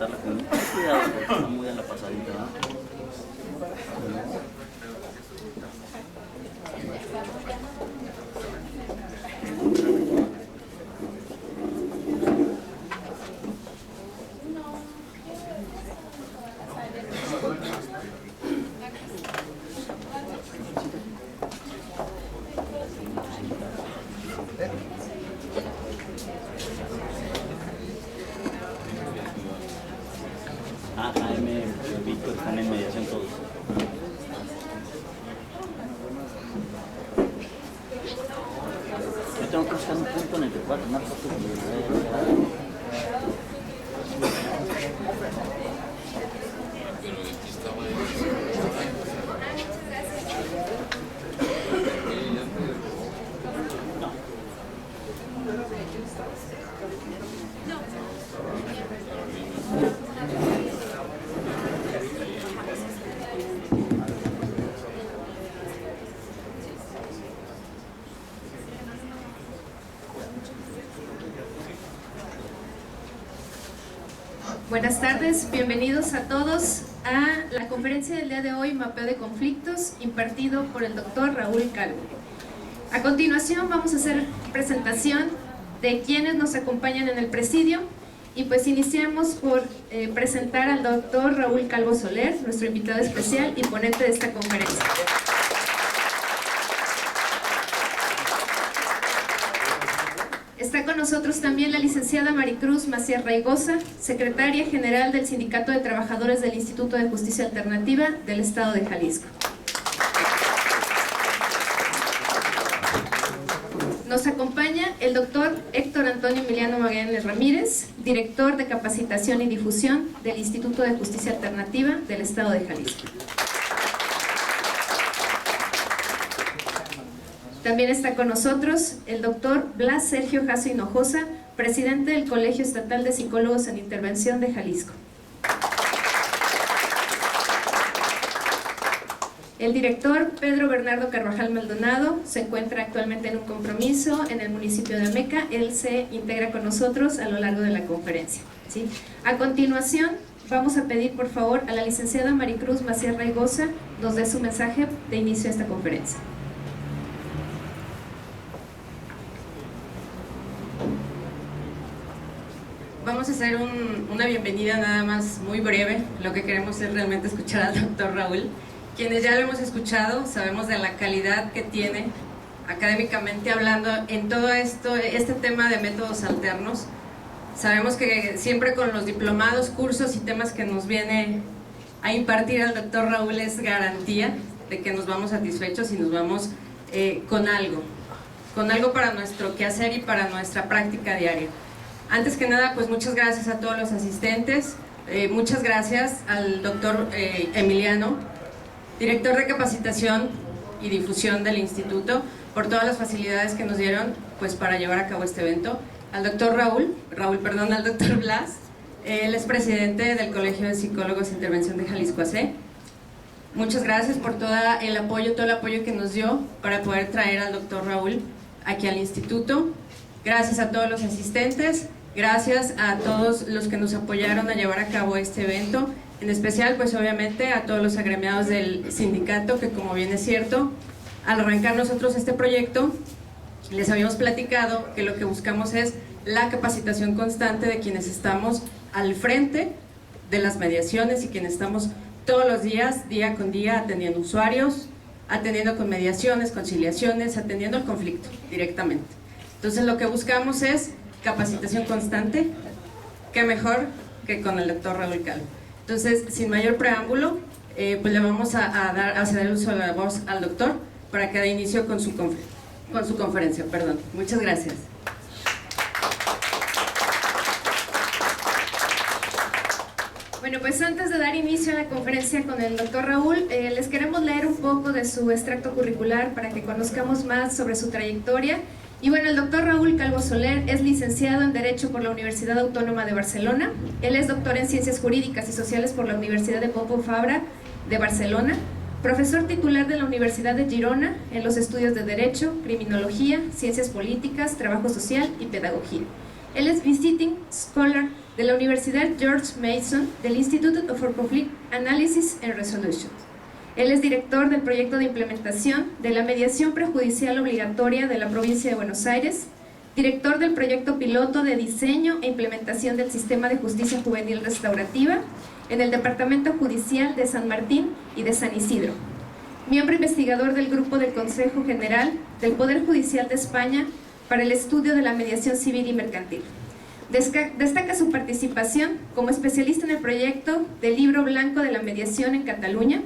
apretarla con mucho cuidado porque está muy en la pasadita, ¿no? Víctor, están en mediación todos. Yo tengo que buscar un punto en el que pueda tomar fotos. Buenas tardes, bienvenidos a todos a la conferencia del día de hoy, Mapeo de Conflictos, impartido por el doctor Raúl Calvo. A continuación vamos a hacer presentación de quienes nos acompañan en el presidio y pues iniciamos por presentar al doctor Raúl Calvo Soler, nuestro invitado especial y ponente de esta conferencia. Está con nosotros también la licenciada Maricruz Macías Raigosa, secretaria general del Sindicato de Trabajadores del Instituto de Justicia Alternativa del Estado de Jalisco. Nos acompaña el doctor Héctor Antonio Emiliano Magallanes Ramírez, director de Capacitación y Difusión del Instituto de Justicia Alternativa del Estado de Jalisco. También está con nosotros el doctor Blas Sergio Jasso Hinojosa, presidente del Colegio Estatal de Psicólogos en Intervención de Jalisco. El director Pedro Bernardo Carvajal Maldonado se encuentra actualmente en un compromiso en el municipio de Ameca. Él se integra con nosotros a lo largo de la conferencia, ¿sí? A continuación vamos a pedir por favor a la licenciada Maricruz Macías Raigosa nos dé su mensaje de inicio a esta conferencia. Vamos a hacer una bienvenida nada más muy breve. Lo que queremos es realmente escuchar al doctor Raúl. Quienes ya lo hemos escuchado sabemos de la calidad que tiene académicamente hablando en todo este tema de métodos alternos. Sabemos que siempre con los diplomados, cursos y temas que nos viene a impartir el doctor Raúl es garantía de que nos vamos satisfechos y nos vamos con algo para nuestro quehacer y para nuestra práctica diaria. Antes que nada, pues muchas gracias a todos los asistentes, muchas gracias al doctor Emiliano, director de Capacitación y Difusión del Instituto, por todas las facilidades que nos dieron pues, para llevar a cabo este evento. Al doctor al doctor Blas, él es presidente del Colegio de Psicólogos de Intervención de Jalisco AC. Muchas gracias por todo el apoyo que nos dio para poder traer al doctor Raúl aquí al Instituto. Gracias a todos los asistentes, gracias a todos los que nos apoyaron a llevar a cabo este evento, en especial pues obviamente a todos los agremiados del sindicato que como bien es cierto, al arrancar nosotros este proyecto les habíamos platicado que lo que buscamos es la capacitación constante de quienes estamos al frente de las mediaciones y quienes estamos todos los días, día con día, atendiendo usuarios, atendiendo con mediaciones, conciliaciones, atendiendo el conflicto directamente. Entonces lo que buscamos es capacitación constante, qué mejor que con el doctor Raúl Calvo. Entonces, sin mayor preámbulo, pues le vamos a ceder el uso de la voz al doctor para que dé inicio con su conferencia. Muchas gracias. Bueno, pues antes de dar inicio a la conferencia con el doctor Raúl, les queremos leer un poco de su extracto curricular para que conozcamos más sobre su trayectoria. Y bueno, el doctor Raúl Calvo Soler es licenciado en Derecho por la Universidad Autónoma de Barcelona. Él es doctor en Ciencias Jurídicas y Sociales por la Universidad de Pompeu Fabra de Barcelona, profesor titular de la Universidad de Girona en los estudios de Derecho, Criminología, Ciencias Políticas, Trabajo Social y Pedagogía. Él es Visiting Scholar de la Universidad George Mason del Institute for Conflict Analysis and Resolution. Él es director del proyecto de implementación de la mediación prejudicial obligatoria de la provincia de Buenos Aires, director del proyecto piloto de diseño e implementación del sistema de justicia juvenil restaurativa en el Departamento Judicial de San Martín y de San Isidro, miembro investigador del grupo del Consejo General del Poder Judicial de España para el estudio de la mediación civil y mercantil. Destaca su participación como especialista en el proyecto del Libro Blanco de la Mediación en Cataluña.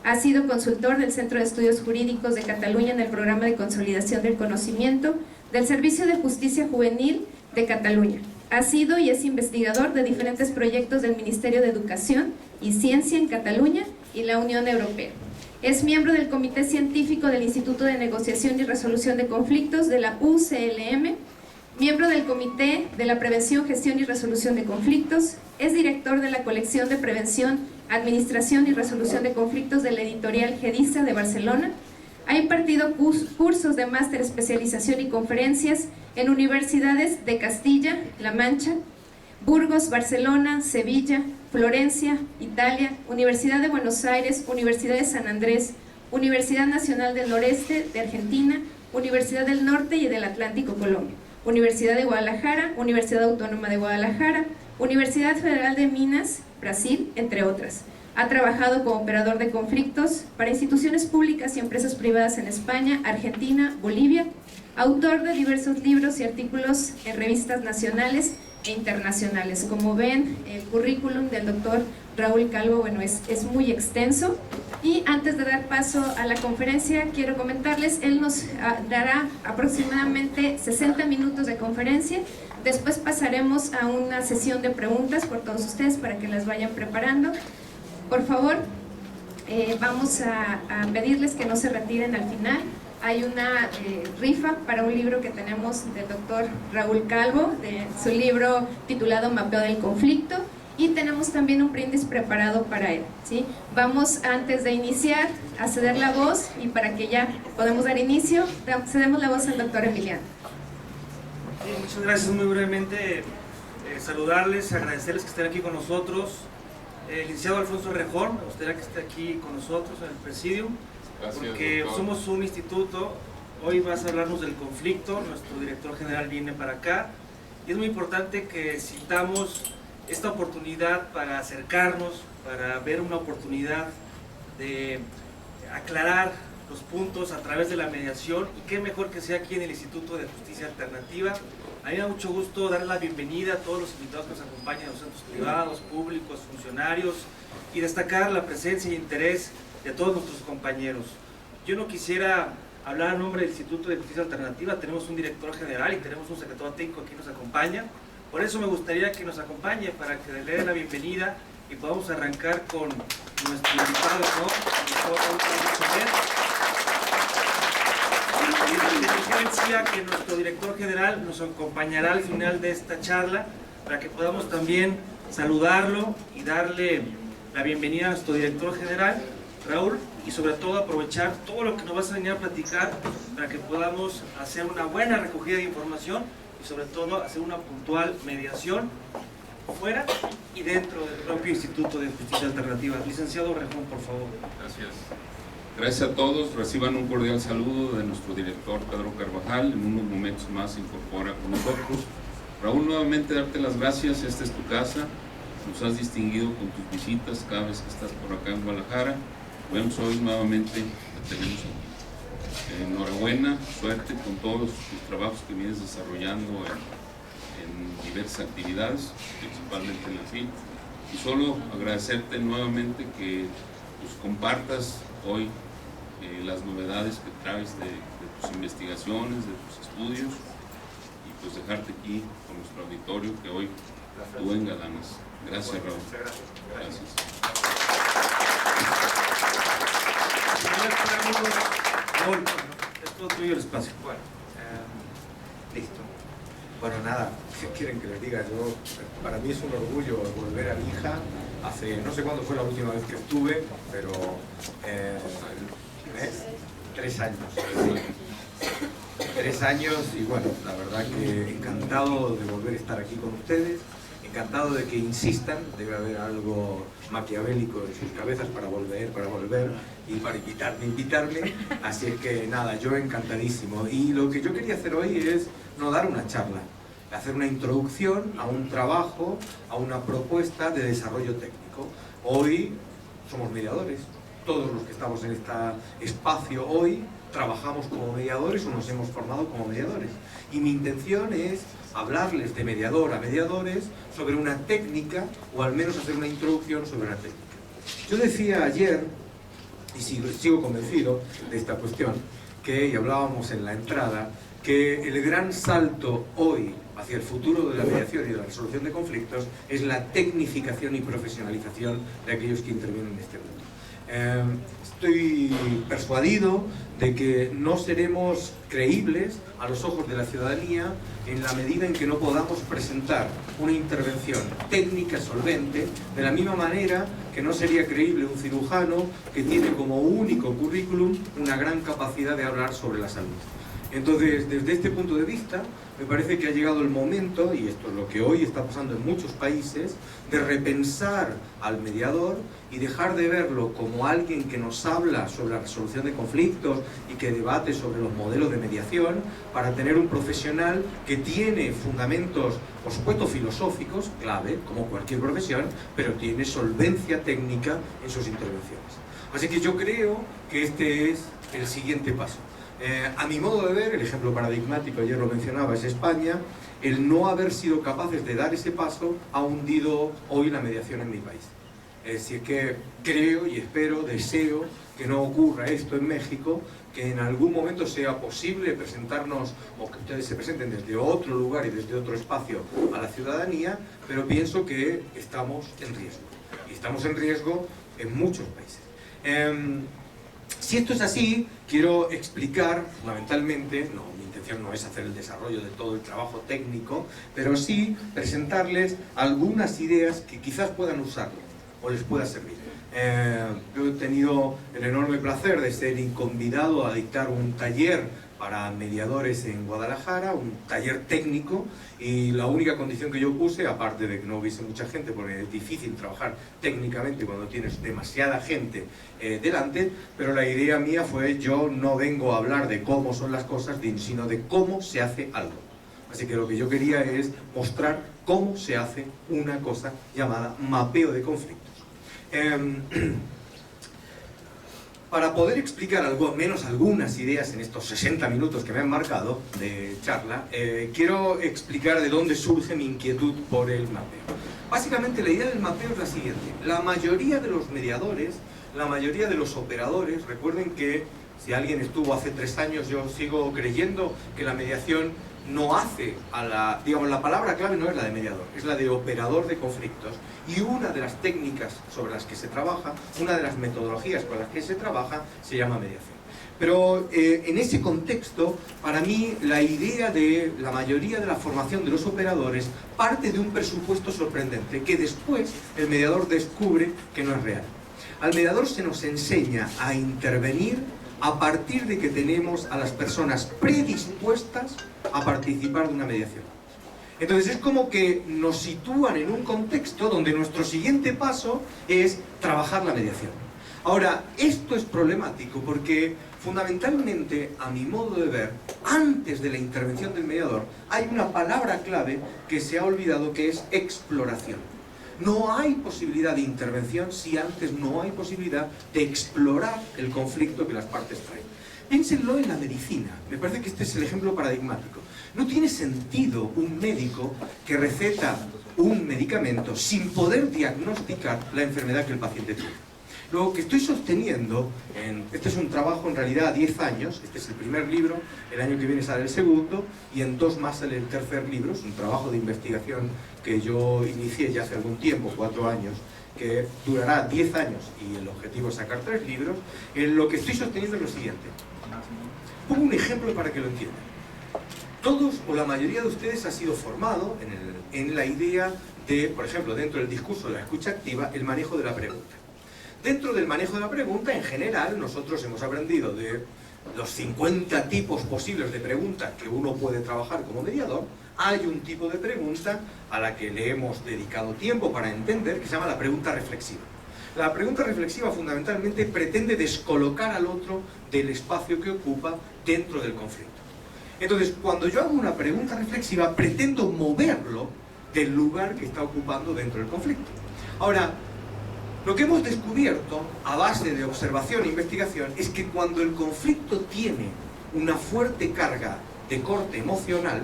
Ha sido consultor del Centro de Estudios Jurídicos de Cataluña en el Programa de Consolidación del Conocimiento del Servicio de Justicia Juvenil de Cataluña. Ha sido y es investigador de diferentes proyectos del Ministerio de Educación y Ciencia en Cataluña y la Unión Europea. Es miembro del Comité Científico del Instituto de Negociación y Resolución de Conflictos de la UCLM, miembro del Comité de la Prevención, Gestión y Resolución de Conflictos, es director de la Colección de Prevención, Administración y Resolución de Conflictos de la editorial Gedisa de Barcelona. Ha impartido cursos de máster, especialización y conferencias en universidades de Castilla-La Mancha, Burgos, Barcelona, Sevilla, Florencia, Italia, Universidad de Buenos Aires, Universidad de San Andrés, Universidad Nacional del Noreste de Argentina, Universidad del Norte y del Atlántico, Colombia, Universidad de Guadalajara, Universidad Autónoma de Guadalajara, Universidad Federal de Minas, Brasil, entre otras. Ha trabajado como operador de conflictos para instituciones públicas y empresas privadas en España, Argentina, Bolivia, autor de diversos libros y artículos en revistas nacionales e internacionales. Como ven, el currículum del doctor Raúl Calvo, bueno, es muy extenso. Y antes de dar paso a la conferencia, quiero comentarles, él nos dará aproximadamente 60 minutos de conferencia. Después pasaremos a una sesión de preguntas por todos ustedes para que las vayan preparando. Por favor, vamos a pedirles que no se retiren al final. Hay una rifa para un libro que tenemos del doctor Raúl Calvo, de su libro titulado Mapeo del Conflicto, y tenemos también un brindis preparado para él, ¿sí? Vamos, antes de iniciar, a ceder la voz, y para que ya podamos dar inicio, cedemos la voz al doctor Emiliano. Muchas gracias. Muy brevemente, saludarles, agradecerles que estén aquí con nosotros. Licenciado Alfonso Rejón, me gustaría que esté aquí con nosotros en el presidium. Gracias, porque doctor. Somos un instituto. Hoy vas a hablarnos del conflicto, nuestro director general viene para acá, y es muy importante que citamos esta oportunidad para acercarnos, para ver una oportunidad de aclarar los puntos a través de la mediación, y qué mejor que sea aquí en el Instituto de Justicia Alternativa. A mí me da mucho gusto dar la bienvenida a todos los invitados que nos acompañan, los centros privados, públicos, funcionarios, y destacar la presencia y interés de todos nuestros compañeros. Yo no quisiera hablar a nombre del Instituto de Justicia Alternativa, tenemos un director general y tenemos un secretario técnico que nos acompaña. Por eso me gustaría que nos acompañe para que le den la bienvenida y podamos arrancar con nuestro invitado, ¿no? Y decía que nuestro director general nos acompañará al final de esta charla para que podamos también saludarlo y darle la bienvenida a nuestro director general, Raúl, y sobre todo aprovechar todo lo que nos vas a venir a platicar para que podamos hacer una buena recogida de información y sobre todo hacer una puntual mediación fuera y dentro del propio Instituto de Justicia Alternativa. Licenciado Rejón, por favor. Gracias. Gracias a todos. Reciban un cordial saludo de nuestro director Pedro Carvajal. En unos momentos más se incorpora con nosotros. Raúl, nuevamente darte las gracias. Esta es tu casa. Nos has distinguido con tus visitas cada vez que estás por acá en Guadalajara. Bueno, hoy nuevamente te tenemos aquí. Enhorabuena, suerte con todos los trabajos que vienes desarrollando en diversas actividades, principalmente en la FIL. Y solo agradecerte nuevamente que pues, compartas hoy las novedades que traes de tus investigaciones, de tus estudios, y pues dejarte aquí con nuestro auditorio que hoy tú engalanas. Gracias, Raúl. Gracias. Raúl, es todo tuyo el espacio. Bueno, listo. Bueno, nada, ¿qué quieren que les diga? Yo, para mí es un orgullo volver a Lija. Hace, no sé cuándo fue la última vez que estuve, pero 3 años. 3 años y bueno, la verdad que encantado de volver a estar aquí con ustedes, encantado de que insistan, debe haber algo maquiavélico en sus cabezas para volver y para invitarme, así es que nada, yo encantadísimo. Y lo que yo quería hacer hoy es no dar una charla, hacer una introducción a un trabajo, a una propuesta de desarrollo técnico. Hoy somos mediadores, todos los que estamos en este espacio hoy trabajamos como mediadores o nos hemos formado como mediadores. Y mi intención es hablarles de mediador a mediadores sobre una técnica, o al menos hacer una introducción sobre una técnica. Yo decía ayer, y sigo convencido de esta cuestión, y hablábamos en la entrada, que el gran salto hoy hacia el futuro de la mediación y de la resolución de conflictos es la tecnificación y profesionalización de aquellos que intervienen en este mundo. Estoy persuadido de que no seremos creíbles a los ojos de la ciudadanía en la medida en que no podamos presentar una intervención técnica solvente, de la misma manera que no sería creíble un cirujano que tiene como único currículum una gran capacidad de hablar sobre la salud. Entonces, desde este punto de vista, me parece que ha llegado el momento, y esto es lo que hoy está pasando en muchos países, de repensar al mediador y dejar de verlo como alguien que nos habla sobre la resolución de conflictos y que debate sobre los modelos de mediación, para tener un profesional que tiene fundamentos, por supuesto, filosóficos, clave, como cualquier profesión, pero tiene solvencia técnica en sus intervenciones. Así que yo creo que este es el siguiente paso. A mi modo de ver, el ejemplo paradigmático, ayer lo mencionaba, es España. El no haber sido capaces de dar ese paso ha hundido hoy la mediación en mi país. Así que creo y espero, deseo que no ocurra esto en México, que en algún momento sea posible presentarnos, o que ustedes se presenten desde otro lugar y desde otro espacio a la ciudadanía, pero pienso que estamos en riesgo. Y estamos en riesgo en muchos países. Si esto es así, quiero explicar, fundamentalmente, mi intención no es hacer el desarrollo de todo el trabajo técnico, pero sí presentarles algunas ideas que quizás puedan usarlo o les pueda servir. Yo he tenido el enorme placer de ser convidado a dictar un taller para mediadores en Guadalajara, un taller técnico, y la única condición que yo puse, aparte de que no hubiese mucha gente, porque es difícil trabajar técnicamente cuando tienes demasiada gente delante, pero la idea mía fue: yo no vengo a hablar de cómo son las cosas, sino de cómo se hace algo. Así que lo que yo quería es mostrar cómo se hace una cosa llamada mapeo de conflictos. Para poder explicar al menos algunas ideas en estos 60 minutos que me han marcado de charla, quiero explicar de dónde surge mi inquietud por el mapeo. Básicamente la idea del mapeo es la siguiente: la mayoría de los mediadores, la mayoría de los operadores, recuerden que si alguien estuvo hace 3 años, yo sigo creyendo que la mediación no hace a la... digamos, la palabra clave no es la de mediador, es la de operador de conflictos, y una de las técnicas sobre las que se trabaja, una de las metodologías con las que se trabaja, se llama mediación. Pero en ese contexto, para mí, la idea de la mayoría de la formación de los operadores parte de un presupuesto sorprendente, que después el mediador descubre que no es real. Al mediador se nos enseña a intervenir a partir de que tenemos a las personas predispuestas a participar de una mediación. Entonces es como que nos sitúan en un contexto donde nuestro siguiente paso es trabajar la mediación. Ahora, esto es problemático porque fundamentalmente, a mi modo de ver, antes de la intervención del mediador, hay una palabra clave que se ha olvidado, que es exploración. No hay posibilidad de intervención si antes no hay posibilidad de explorar el conflicto que las partes traen. Piénsenlo en la medicina, me parece que este es el ejemplo paradigmático. No tiene sentido un médico que receta un medicamento sin poder diagnosticar la enfermedad que el paciente tiene. Lo que estoy sosteniendo, este es un trabajo en realidad a 10 años, este es el primer libro, el año que viene sale el segundo, y en 2 más sale el tercer libro. Es un trabajo de investigación que yo inicié ya hace algún tiempo, 4 años, que durará 10 años, y el objetivo es sacar 3 libros. Lo que estoy sosteniendo es lo siguiente. Pongo un ejemplo para que lo entiendan. Todos o la mayoría de ustedes ha sido formado en la idea de, por ejemplo, dentro del discurso de la escucha activa, el manejo de la pregunta. Dentro del manejo de la pregunta, en general, nosotros hemos aprendido de los 50 tipos posibles de preguntas que uno puede trabajar como mediador, hay un tipo de pregunta a la que le hemos dedicado tiempo para entender, que se llama la pregunta reflexiva. La pregunta reflexiva fundamentalmente pretende descolocar al otro del espacio que ocupa dentro del conflicto. Entonces, cuando yo hago una pregunta reflexiva, pretendo moverlo del lugar que está ocupando dentro del conflicto. Ahora, lo que hemos descubierto a base de observación e investigación es que cuando el conflicto tiene una fuerte carga de corte emocional,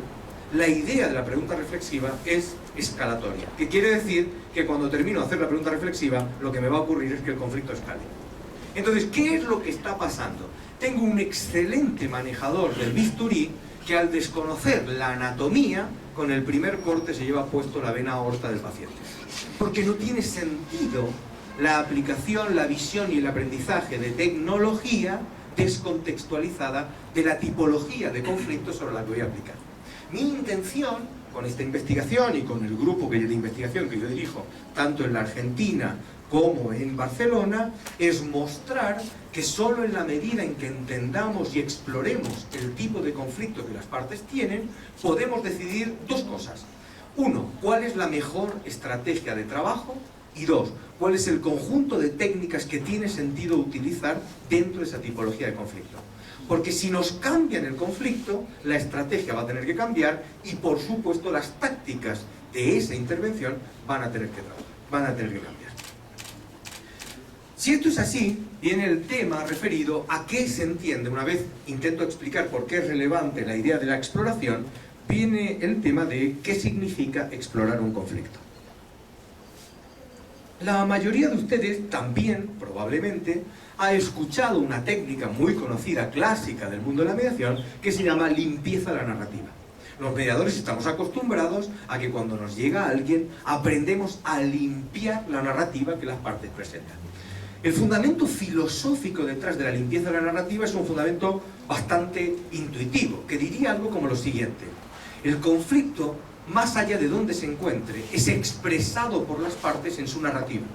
la idea de la pregunta reflexiva es escalatoria, que quiere decir que cuando termino de hacer la pregunta reflexiva, lo que me va a ocurrir es que el conflicto escale. Entonces, ¿qué es lo que está pasando? Tengo un excelente manejador del bisturí que al desconocer la anatomía, con el primer corte se lleva puesto la vena aorta del paciente. Porque no tiene sentido la aplicación, la visión y el aprendizaje de tecnología descontextualizada de la tipología de conflicto sobre la que voy a aplicar. Mi intención con esta investigación y con el grupo de investigación que yo dirijo, tanto en la Argentina como en Barcelona, es mostrar que solo en la medida en que entendamos y exploremos el tipo de conflicto que las partes tienen, podemos decidir dos cosas. Uno, ¿cuál es la mejor estrategia de trabajo? Y dos, ¿cuál es el conjunto de técnicas que tiene sentido utilizar dentro de esa tipología de conflicto? Porque si nos cambian el conflicto, la estrategia va a tener que cambiar y, por supuesto, las tácticas de esa intervención van a tener que cambiar. Si esto es así, viene el tema referido a qué se entiende. Una vez intento explicar por qué es relevante la idea de la exploración, viene el tema de qué significa explorar un conflicto. La mayoría de ustedes también, probablemente, ha escuchado una técnica muy conocida, clásica del mundo de la mediación, que se llama limpieza de la narrativa. Los mediadores estamos acostumbrados a que cuando nos llega alguien, aprendemos a limpiar la narrativa que las partes presentan. El fundamento filosófico detrás de la limpieza de la narrativa es un fundamento bastante intuitivo, que diría algo como lo siguiente. El conflicto, más allá de donde se encuentre, es expresado por las partes en su narrativa.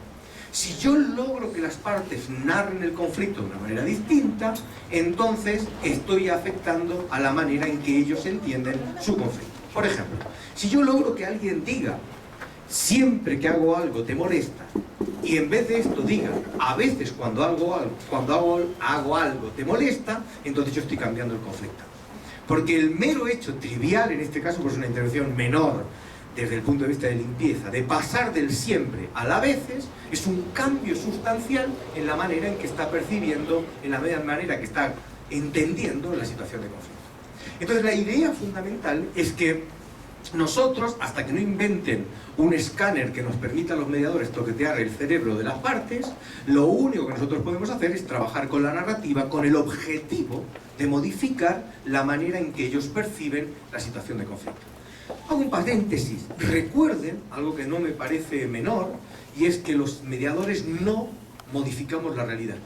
Si yo logro que las partes narren el conflicto de una manera distinta, entonces estoy afectando a la manera en que ellos entienden su conflicto. Por ejemplo, si yo logro que alguien diga, siempre que hago algo te molesta, y en vez de esto diga, a veces cuando hago algo te molesta, entonces yo estoy cambiando el conflicto. Porque el mero hecho trivial, en este caso pues una intervención menor desde el punto de vista de limpieza, de pasar del siempre al a veces, es un cambio sustancial en la manera en que está percibiendo, en la manera que está entendiendo la situación de conflicto. Entonces la idea fundamental es que nosotros, hasta que no inventen un escáner que nos permita a los mediadores toquetear el cerebro de las partes, lo único que nosotros podemos hacer es trabajar con la narrativa con el objetivo de modificar la manera en que ellos perciben la situación de conflicto. Hago un paréntesis. Recuerden algo que no me parece menor, y es que los mediadores no modificamos la realidad.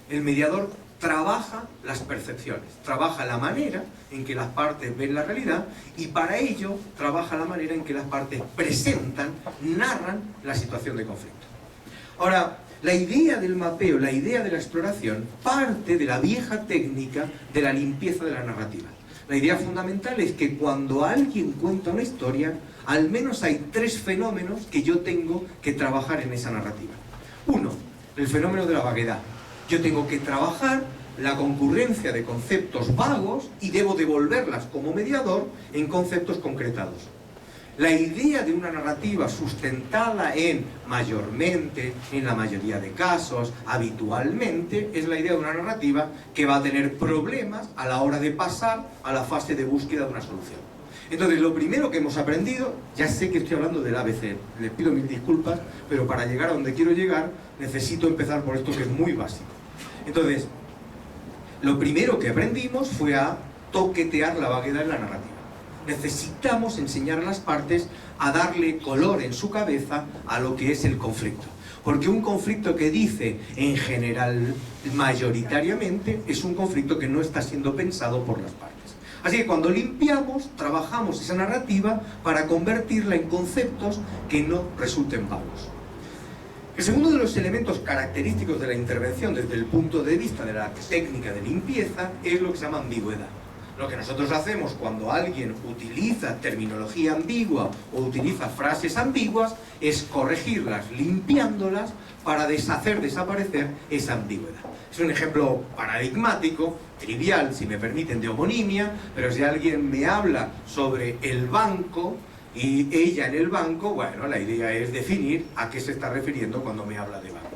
El mediador trabaja las percepciones, trabaja la manera en que las partes ven la realidad y para ello trabaja la manera en que las partes presentan, narran la situación de conflicto. Ahora, la idea del mapeo, la idea de la exploración, parte de la vieja técnica de la limpieza de la narrativa. La idea fundamental es que cuando alguien cuenta una historia, al menos hay tres fenómenos que yo tengo que trabajar en esa narrativa. Uno, el fenómeno de la vaguedad. Yo tengo que trabajar la concurrencia de conceptos vagos y debo devolverlas como mediador en conceptos concretados. La idea de una narrativa sustentada en mayormente, en la mayoría de casos, habitualmente, es la idea de una narrativa que va a tener problemas a la hora de pasar a la fase de búsqueda de una solución. Entonces, lo primero que hemos aprendido, ya sé que estoy hablando del ABC, les pido mil disculpas, pero para llegar a donde quiero llegar, necesito empezar por esto que es muy básico. Entonces, lo primero que aprendimos fue a toquetear la vaguedad en la narrativa. Necesitamos enseñar a las partes a darle color en su cabeza a lo que es el conflicto. Porque un conflicto que dice, en general, mayoritariamente, es un conflicto que no está siendo pensado por las partes. Así que cuando limpiamos, trabajamos esa narrativa para convertirla en conceptos que no resulten vagos. El segundo de los elementos característicos de la intervención desde el punto de vista de la técnica de limpieza es lo que se llama ambigüedad. Lo que nosotros hacemos cuando alguien utiliza terminología ambigua o utiliza frases ambiguas es corregirlas, limpiándolas para desaparecer esa ambigüedad. Es un ejemplo paradigmático, trivial, si me permiten, de homonimia, pero si alguien me habla sobre el banco y ella en el banco, bueno, la idea es definir a qué se está refiriendo cuando me habla de banco.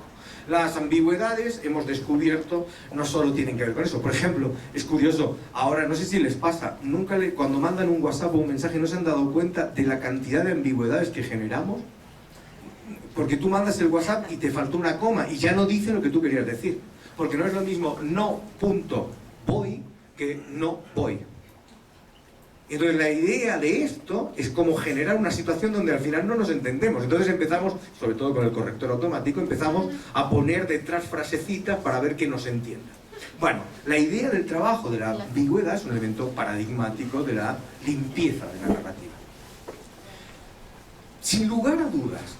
Las ambigüedades, hemos descubierto, no solo tienen que ver con eso. Por ejemplo, es curioso, ahora no sé si les pasa, cuando mandan un WhatsApp o un mensaje no se han dado cuenta de la cantidad de ambigüedades que generamos. Porque tú mandas el WhatsApp y te faltó una coma y ya no dice lo que tú querías decir. Porque no es lo mismo no punto voy que no voy. Entonces la idea de esto es como generar una situación donde al final no nos entendemos. Entonces empezamos, sobre todo con el corrector automático, empezamos a poner detrás frasecitas para ver que nos entienda. Bueno, la idea del trabajo de la ambigüedad es un elemento paradigmático de la limpieza de la narrativa. Sin lugar a dudas,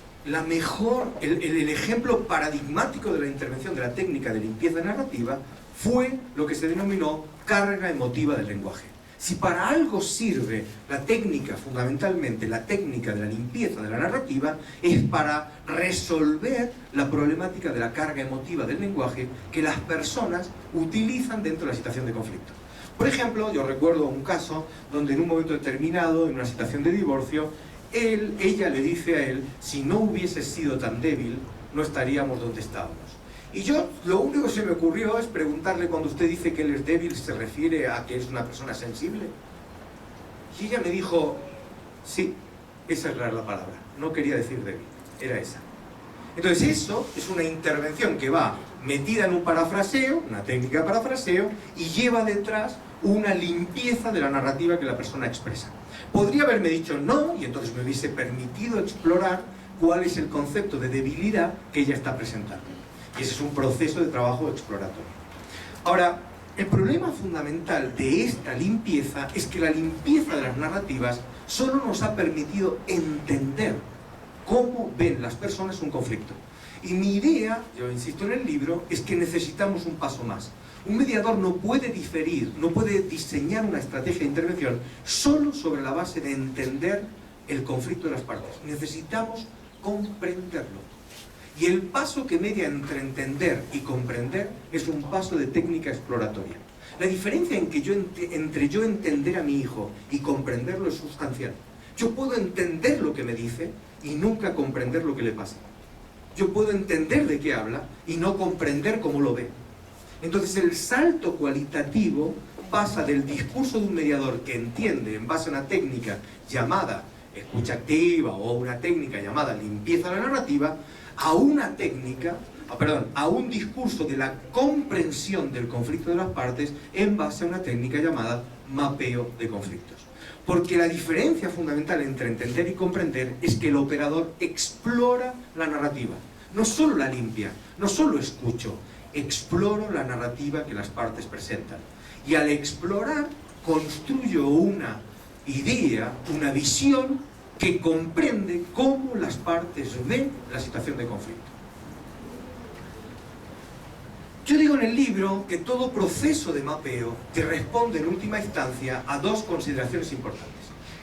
el ejemplo paradigmático de la intervención de la técnica de limpieza narrativa fue lo que se denominó carga emotiva del lenguaje. Si para algo sirve la técnica, fundamentalmente la técnica de la limpieza de la narrativa, es para resolver la problemática de la carga emotiva del lenguaje que las personas utilizan dentro de la situación de conflicto. Por ejemplo, yo recuerdo un caso donde en un momento determinado, en una situación de divorcio, ella le dice a él: si no hubieses sido tan débil, no estaríamos donde estábamos. Y yo, lo único que se me ocurrió es preguntarle, cuando usted dice que él es débil, ¿se refiere a que es una persona sensible? Y ella me dijo, sí, esa es la palabra, no quería decir débil, era esa. Entonces eso es una intervención que va metida en un parafraseo, una técnica de parafraseo, y lleva detrás una limpieza de la narrativa que la persona expresa. Podría haberme dicho no, y entonces me hubiese permitido explorar cuál es el concepto de debilidad que ella está presentando. Y ese es un proceso de trabajo exploratorio. Ahora, el problema fundamental de esta limpieza es que la limpieza de las narrativas solo nos ha permitido entender cómo ven las personas un conflicto. Y mi idea, yo insisto en el libro, es que necesitamos un paso más. Un mediador no puede diferir, no puede diseñar una estrategia de intervención solo sobre la base de entender el conflicto de las partes. Necesitamos comprenderlo. Y el paso que media entre entender y comprender es un paso de técnica exploratoria. La diferencia entre yo entender a mi hijo y comprenderlo es sustancial. Yo puedo entender lo que me dice y nunca comprender lo que le pasa. Yo puedo entender de qué habla y no comprender cómo lo ve. Entonces el salto cualitativo pasa del discurso de un mediador que entiende en base a una técnica llamada escucha activa o una técnica llamada limpieza de la narrativa a una técnica, a un discurso de la comprensión del conflicto de las partes en base a una técnica llamada mapeo de conflictos. Porque la diferencia fundamental entre entender y comprender es que el operador explora la narrativa, no solo la limpia, no solo escucho, exploro la narrativa que las partes presentan. Y al explorar construyo una idea, una visión que comprende cómo las partes ven la situación de conflicto. Yo digo en el libro que todo proceso de mapeo te responde en última instancia a dos consideraciones importantes.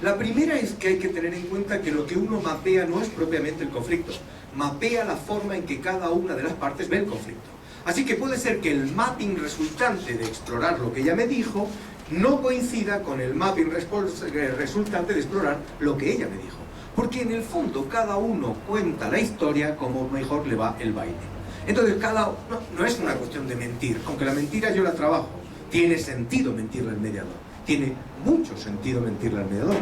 La primera es que hay que tener en cuenta que lo que uno mapea no es propiamente el conflicto, mapea la forma en que cada una de las partes ve el conflicto. Así que puede ser que el mapping resultante de explorar lo que ella me dijo no coincida con el mapping resultante de explorar lo que ella me dijo. Porque en el fondo cada uno cuenta la historia como mejor le va el baile. Entonces no es una cuestión de mentir, aunque la mentira yo la trabajo. Tiene sentido mentirle al mediador. Tiene mucho sentido mentirle al mediador.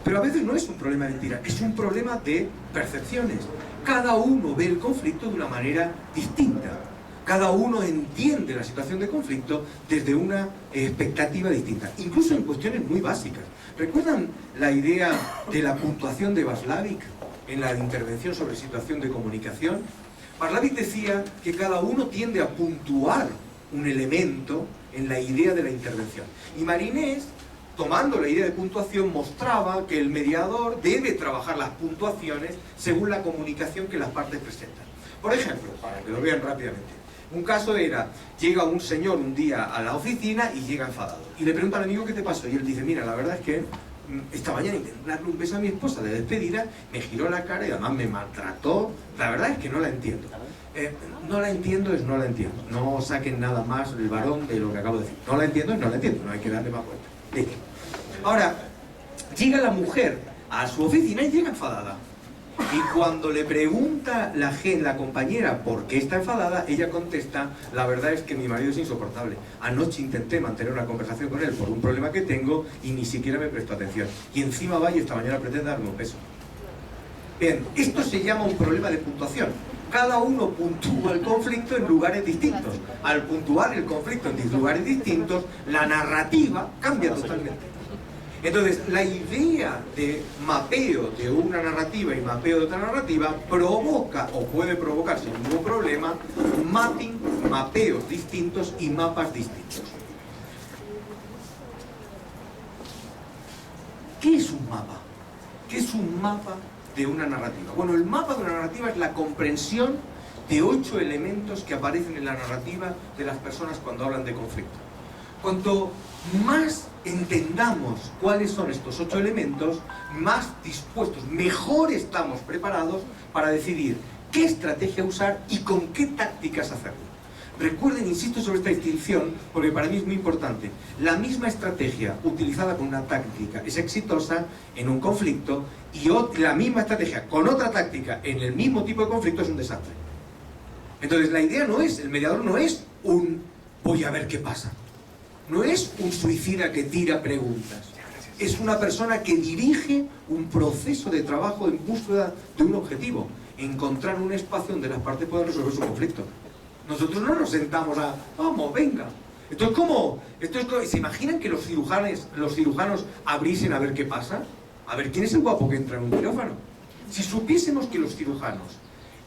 Pero a veces no es un problema de mentira, es un problema de percepciones. Cada uno ve el conflicto de una manera distinta. Cada uno entiende la situación de conflicto desde una expectativa distinta, incluso en cuestiones muy básicas. ¿Recuerdan la idea de la puntuación de Václavic en la intervención sobre situación de comunicación? Václavic decía que cada uno tiende a puntuar un elemento en la idea de la intervención. Y Marinés, tomando la idea de puntuación, mostraba que el mediador debe trabajar las puntuaciones según la comunicación que las partes presentan. Por ejemplo, para que lo vean rápidamente, un caso era, llega un señor un día a la oficina y llega enfadado. Y le pregunta al amigo qué te pasó. Y él dice, mira, la verdad es que esta mañana intenté darle un beso a mi esposa de despedida, me giró la cara y además me maltrató. La verdad es que no la entiendo. No la entiendo es no la entiendo. No saquen nada más el varón de lo que acabo de decir. No la entiendo es no la entiendo. No hay que darle más vuelta. Listo. Ahora, llega la mujer a su oficina y llega enfadada. Y cuando le pregunta la compañera por qué está enfadada, ella contesta, la verdad es que mi marido es insoportable. Anoche intenté mantener una conversación con él por un problema que tengo y ni siquiera me prestó atención. Y encima va y esta mañana pretende darme un beso. Bien, esto se llama un problema de puntuación. Cada uno puntúa el conflicto en lugares distintos. Al puntuar el conflicto en lugares distintos, la narrativa cambia totalmente. Entonces, la idea de mapeo de una narrativa y mapeo de otra narrativa provoca, o puede provocar sin ningún problema, mapping, mapeos distintos y mapas distintos. ¿Qué es un mapa? ¿Qué es un mapa de una narrativa? Bueno, el mapa de una narrativa es la comprensión de 8 elementos que aparecen en la narrativa de las personas cuando hablan de conflicto. Cuanto más entendamos cuáles son estos 8 elementos, más dispuestos, mejor estamos preparados para decidir qué estrategia usar y con qué tácticas hacerlo. Recuerden, insisto sobre esta distinción, porque para mí es muy importante. La misma estrategia utilizada con una táctica es exitosa en un conflicto y la misma estrategia con otra táctica en el mismo tipo de conflicto es un desastre. Entonces la idea no es, el mediador no es un voy a ver qué pasa. No es un suicida que tira preguntas. Es una persona que dirige un proceso de trabajo en búsqueda de un objetivo. Encontrar un espacio donde las partes puedan resolver su conflicto. Nosotros no nos sentamos a, vamos, venga. Esto es como, ¿se imaginan que los cirujanos abriesen a ver qué pasa? A ver, ¿quién es el guapo que entra en un quirófano? Si supiésemos que los cirujanos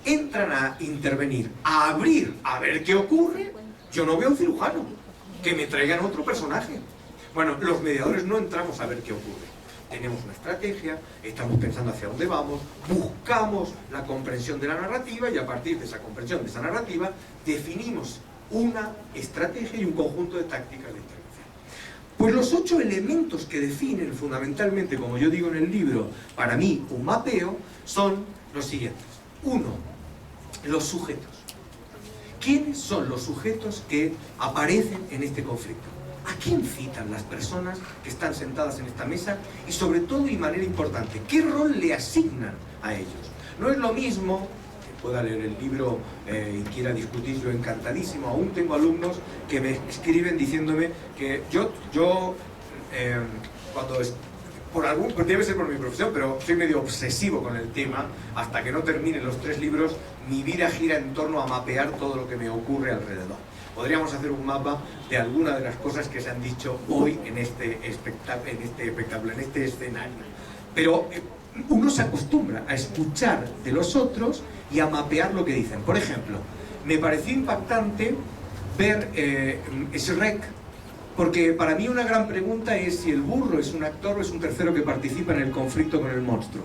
entran a intervenir, a abrir, a ver qué ocurre, yo no veo un cirujano. Que me traigan otro personaje. Bueno, los mediadores no entramos a ver qué ocurre. Tenemos una estrategia, estamos pensando hacia dónde vamos, buscamos la comprensión de la narrativa y a partir de esa comprensión de esa narrativa definimos una estrategia y un conjunto de tácticas de intervención. Pues los 8 elementos que definen fundamentalmente, como yo digo en el libro, para mí un mapeo, son los siguientes. 1. Los sujetos. ¿Quiénes son los sujetos que aparecen en este conflicto? ¿A quién citan las personas que están sentadas en esta mesa? Y sobre todo, y manera importante, ¿qué rol le asignan a ellos? No es lo mismo, que pueda leer el libro y quiera discutir, yo encantadísimo. Aún tengo alumnos que me escriben diciéndome que debe ser por mi profesión, pero soy medio obsesivo con el tema. Hasta que no termine los 3 libros, mi vida gira en torno a mapear todo lo que me ocurre alrededor. Podríamos hacer un mapa de algunas de las cosas que se han dicho hoy en este espectáculo, en este escenario. Pero uno se acostumbra a escuchar de los otros y a mapear lo que dicen. Por ejemplo, me pareció impactante ver Shrek, porque para mí una gran pregunta es si el burro es un actor o es un tercero que participa en el conflicto con el monstruo.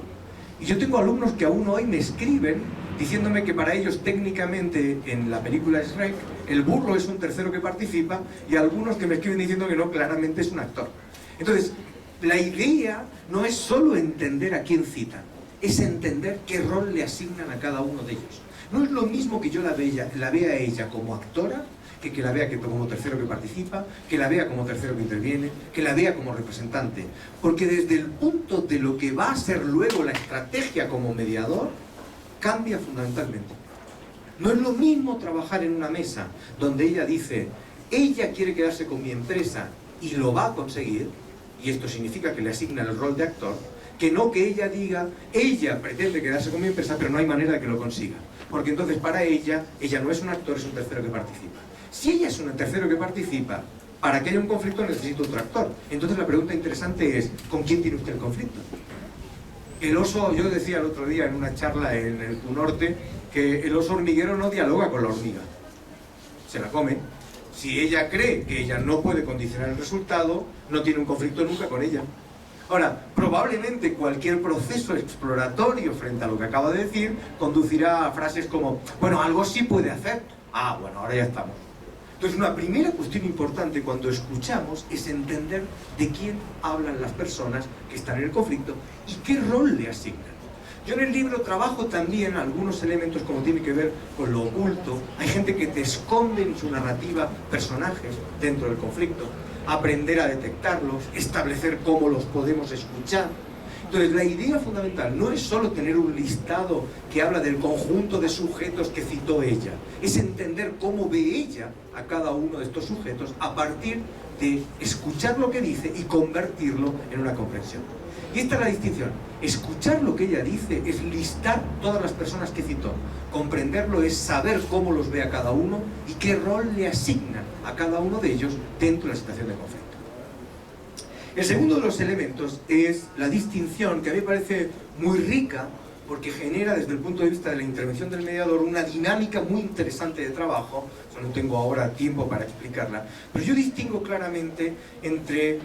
Y yo tengo alumnos que aún hoy me escriben diciéndome que para ellos técnicamente en la película Shrek el burro es un tercero que participa, y algunos que me escriben diciendo que no, claramente es un actor. Entonces, la idea no es solo entender a quién citan, es entender qué rol le asignan a cada uno de ellos. No es lo mismo que yo la vea a ella como actora, que la vea como tercero que participa, que la vea como tercero que interviene, que la vea como representante. Porque desde el punto de lo que va a ser luego la estrategia como mediador, cambia fundamentalmente. No es lo mismo trabajar en una mesa donde ella dice, ella quiere quedarse con mi empresa y lo va a conseguir, y esto significa que le asigna el rol de actor, que no que ella diga, ella pretende quedarse con mi empresa, pero no hay manera de que lo consiga. Porque entonces para ella no es un actor, es un tercero que participa. Si ella es un tercero que participa, para que haya un conflicto necesita otro actor. Entonces la pregunta interesante es, ¿con quién tiene usted el conflicto? El oso, yo decía el otro día en una charla en el Norte, que el oso hormiguero no dialoga con la hormiga, se la come. Si ella cree que ella no puede condicionar el resultado, no tiene un conflicto nunca con ella. Ahora, probablemente cualquier proceso exploratorio frente a lo que acabo de decir conducirá a frases como, bueno, algo sí puede hacer. Ah, bueno, ahora ya estamos. Entonces, una primera cuestión importante cuando escuchamos es entender de quién hablan las personas que están en el conflicto y qué rol le asignan. Yo en el libro trabajo también algunos elementos como tiene que ver con lo oculto. Hay gente que te esconde en su narrativa personajes dentro del conflicto. Aprender a detectarlos, establecer cómo los podemos escuchar. Entonces, la idea fundamental no es solo tener un listado que habla del conjunto de sujetos que citó ella, es entender cómo ve ella a cada uno de estos sujetos a partir de escuchar lo que dice y convertirlo en una comprensión. Y esta es la distinción. Escuchar lo que ella dice es listar todas las personas que citó. Comprenderlo es saber cómo los ve a cada uno y qué rol le asigna a cada uno de ellos dentro de la situación de conflicto. El segundo de los elementos es la distinción, que a mí me parece muy rica, porque genera desde el punto de vista de la intervención del mediador una dinámica muy interesante de trabajo. Yo no tengo ahora tiempo para explicarla, pero yo distingo claramente entre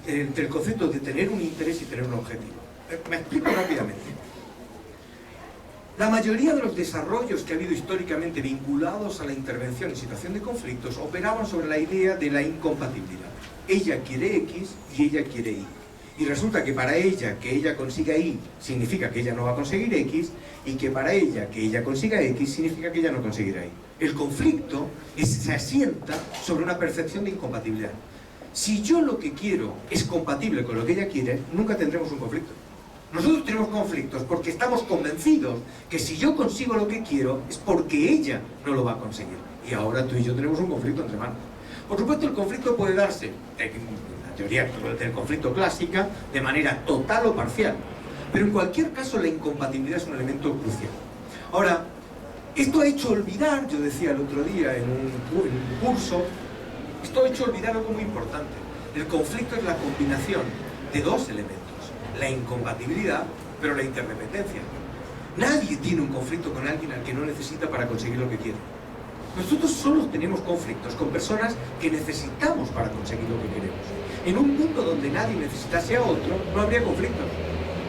el concepto de tener un interés y tener un objetivo. Me explico rápidamente. La mayoría de los desarrollos que ha habido históricamente vinculados a la intervención en situación de conflictos operaban sobre la idea de la incompatibilidad. Ella quiere X y ella quiere Y. Y resulta que para ella, que ella consiga Y, significa que ella no va a conseguir X, y que para ella, que ella consiga X, significa que ella no conseguirá Y. El conflicto se asienta sobre una percepción de incompatibilidad. Si yo lo que quiero es compatible con lo que ella quiere, nunca tendremos un conflicto. Nosotros tenemos conflictos porque estamos convencidos que si yo consigo lo que quiero es porque ella no lo va a conseguir. Y ahora tú y yo tenemos un conflicto entre manos. Por supuesto, el conflicto puede darse, en la teoría del conflicto clásica, de manera total o parcial. Pero en cualquier caso, la incompatibilidad es un elemento crucial. Ahora, esto ha hecho olvidar, yo decía el otro día en un curso, esto ha hecho olvidar algo muy importante. El conflicto es la combinación de dos elementos. La incompatibilidad, pero la interdependencia. Nadie tiene un conflicto con alguien al que no necesita para conseguir lo que quiere. Nosotros solo tenemos conflictos con personas que necesitamos para conseguir lo que queremos. En un mundo donde nadie necesitase a otro, no habría conflictos.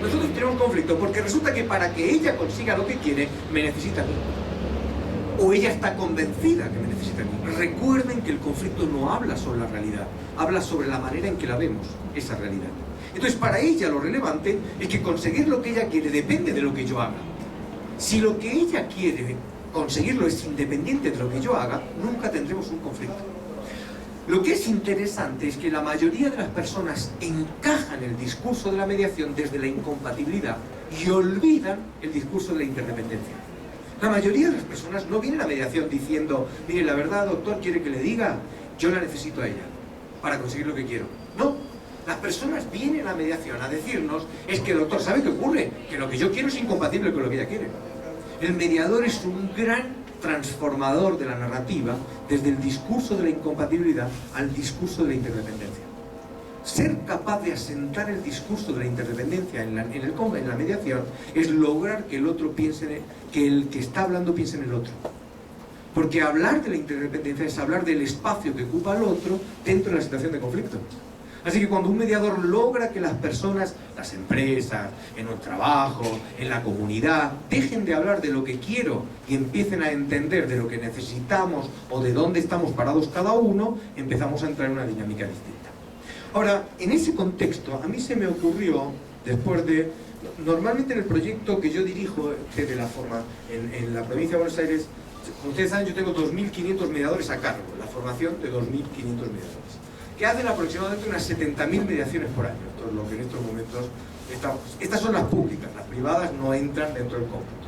Nosotros tenemos conflicto porque resulta que para que ella consiga lo que quiere, me necesita a mí. O ella está convencida que me necesita a mí. Recuerden que el conflicto no habla sobre la realidad, habla sobre la manera en que la vemos, esa realidad. Entonces, para ella lo relevante es que conseguir lo que ella quiere depende de lo que yo haga. Si lo que ella quiere conseguirlo es independiente de lo que yo haga, nunca tendremos un conflicto. Lo que es interesante es que la mayoría de las personas encajan el discurso de la mediación desde la incompatibilidad y olvidan el discurso de la interdependencia. La mayoría de las personas no vienen a mediación diciendo, mire, la verdad, doctor, quiere que le diga, yo la necesito a ella para conseguir lo que quiero. No. Las personas vienen a mediación a decirnos, es que doctor, ¿sabe qué ocurre? Que lo que yo quiero es incompatible con lo que ella quiere. El mediador es un gran transformador de la narrativa desde el discurso de la incompatibilidad al discurso de la interdependencia. Ser capaz de asentar el discurso de la interdependencia en la mediación es lograr que el otro piense, que el que está hablando piense en el otro. Porque hablar de la interdependencia es hablar del espacio que ocupa el otro dentro de la situación de conflicto. Así que cuando un mediador logra que las personas, las empresas, en el trabajo, en la comunidad, dejen de hablar de lo que quiero y empiecen a entender de lo que necesitamos o de dónde estamos parados cada uno, empezamos a entrar en una dinámica distinta. Ahora, en ese contexto, a mí se me ocurrió, después de... Normalmente en el proyecto que yo dirijo de la forma en la provincia de Buenos Aires, como ustedes saben, yo tengo 2.500 mediadores a cargo, la formación de 2.500 mediadores, que hacen aproximadamente unas 70.000 mediaciones por año. Esto es lo que en estos momentos estamos. Estas son las públicas, las privadas no entran dentro del cómputo.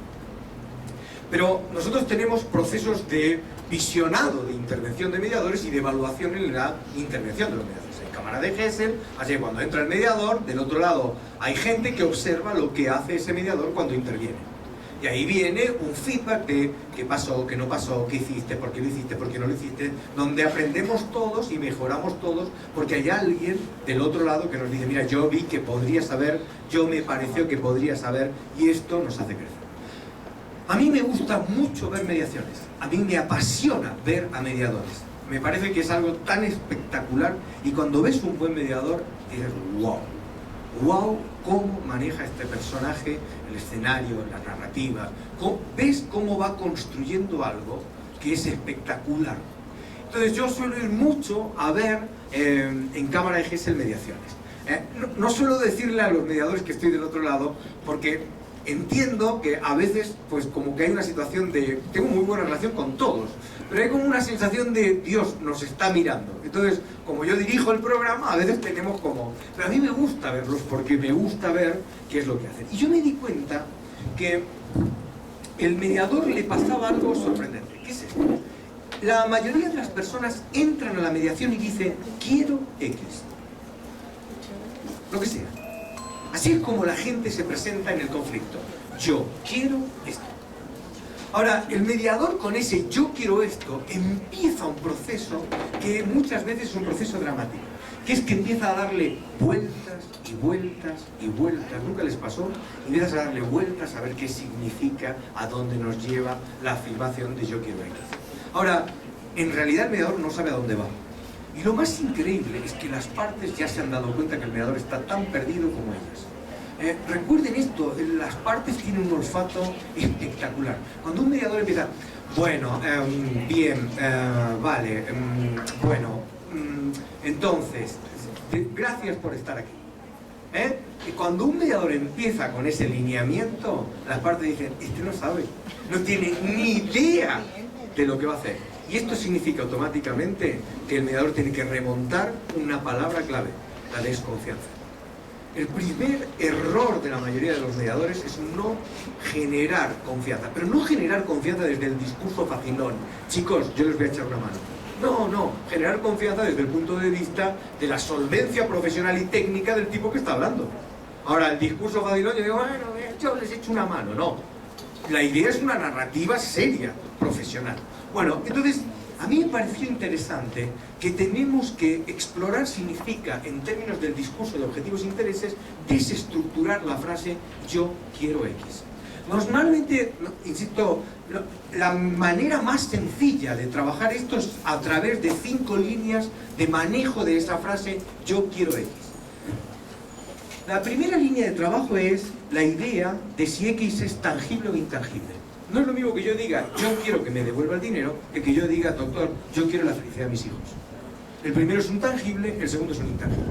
Pero nosotros tenemos procesos de visionado de intervención de mediadores y de evaluación en la intervención de los mediadores. En cámara de Gesell, así que cuando entra el mediador, del otro lado hay gente que observa lo que hace ese mediador cuando interviene. Y ahí viene un feedback de qué pasó, qué no pasó, qué hiciste, por qué lo hiciste, por qué no lo hiciste, donde aprendemos todos y mejoramos todos, porque hay alguien del otro lado que nos dice, mira, yo vi que podría saber, yo me pareció que podría saber, y esto nos hace crecer. A mí me gusta mucho ver mediaciones, a mí me apasiona ver a mediadores. Me parece que es algo tan espectacular, y cuando ves un buen mediador, dices, wow. wow, cómo maneja este personaje el escenario, la narrativa, ves cómo va construyendo algo que es espectacular. Entonces yo suelo ir mucho a ver en Cámara de Gesell mediaciones. No suelo decirle a los mediadores que estoy del otro lado, porque entiendo que a veces, pues como que hay una situación de... Tengo muy buena relación con todos, pero hay como una sensación de Dios nos está mirando. Entonces, como yo dirijo el programa, a veces tenemos como... Pero a mí me gusta verlos porque me gusta ver qué es lo que hacen. Y yo me di cuenta que el mediador le pasaba algo sorprendente. ¿Qué es esto? La mayoría de las personas entran a la mediación y dicen, quiero X. Lo que sea. Así es como la gente se presenta en el conflicto. Yo quiero esto. Ahora, el mediador con ese yo quiero esto empieza un proceso que muchas veces es un proceso dramático, que es que empieza a darle vueltas y vueltas y vueltas. ¿Nunca les pasó? Empiezas a darle vueltas a ver qué significa, a dónde nos lleva la afirmación de yo quiero X. Ahora, en realidad el mediador no sabe a dónde va. Y lo más increíble es que las partes ya se han dado cuenta que el mediador está tan perdido como ellas. Recuerden esto, las partes tienen un olfato espectacular. Cuando un mediador empieza, bueno, bien, vale, bueno, entonces, gracias por estar aquí. Y cuando un mediador empieza con ese lineamiento, las partes dicen, este no sabe, no tiene ni idea de lo que va a hacer. Y esto significa automáticamente que el mediador tiene que remontar una palabra clave, la desconfianza. El primer error de la mayoría de los mediadores es no generar confianza, pero no generar confianza desde el discurso facilón. Chicos, yo les voy a echar una mano. No, generar confianza desde el punto de vista de la solvencia profesional y técnica del tipo que está hablando. Ahora, el discurso facilón, yo digo, bueno, yo les echo una mano. No, la idea es una narrativa seria, profesional. Bueno, entonces, a mí me pareció interesante que tenemos que explorar significa, en términos del discurso de objetivos e intereses, desestructurar la frase yo quiero X. Normalmente, insisto, la manera más sencilla de trabajar esto es a través de 5 líneas de manejo de esa frase yo quiero X. La primera línea de trabajo es la idea de si X es tangible o intangible. No es lo mismo que yo diga, yo quiero que me devuelva el dinero, que yo diga, doctor, yo quiero la felicidad de mis hijos. El primero es un tangible, el segundo es un intangible.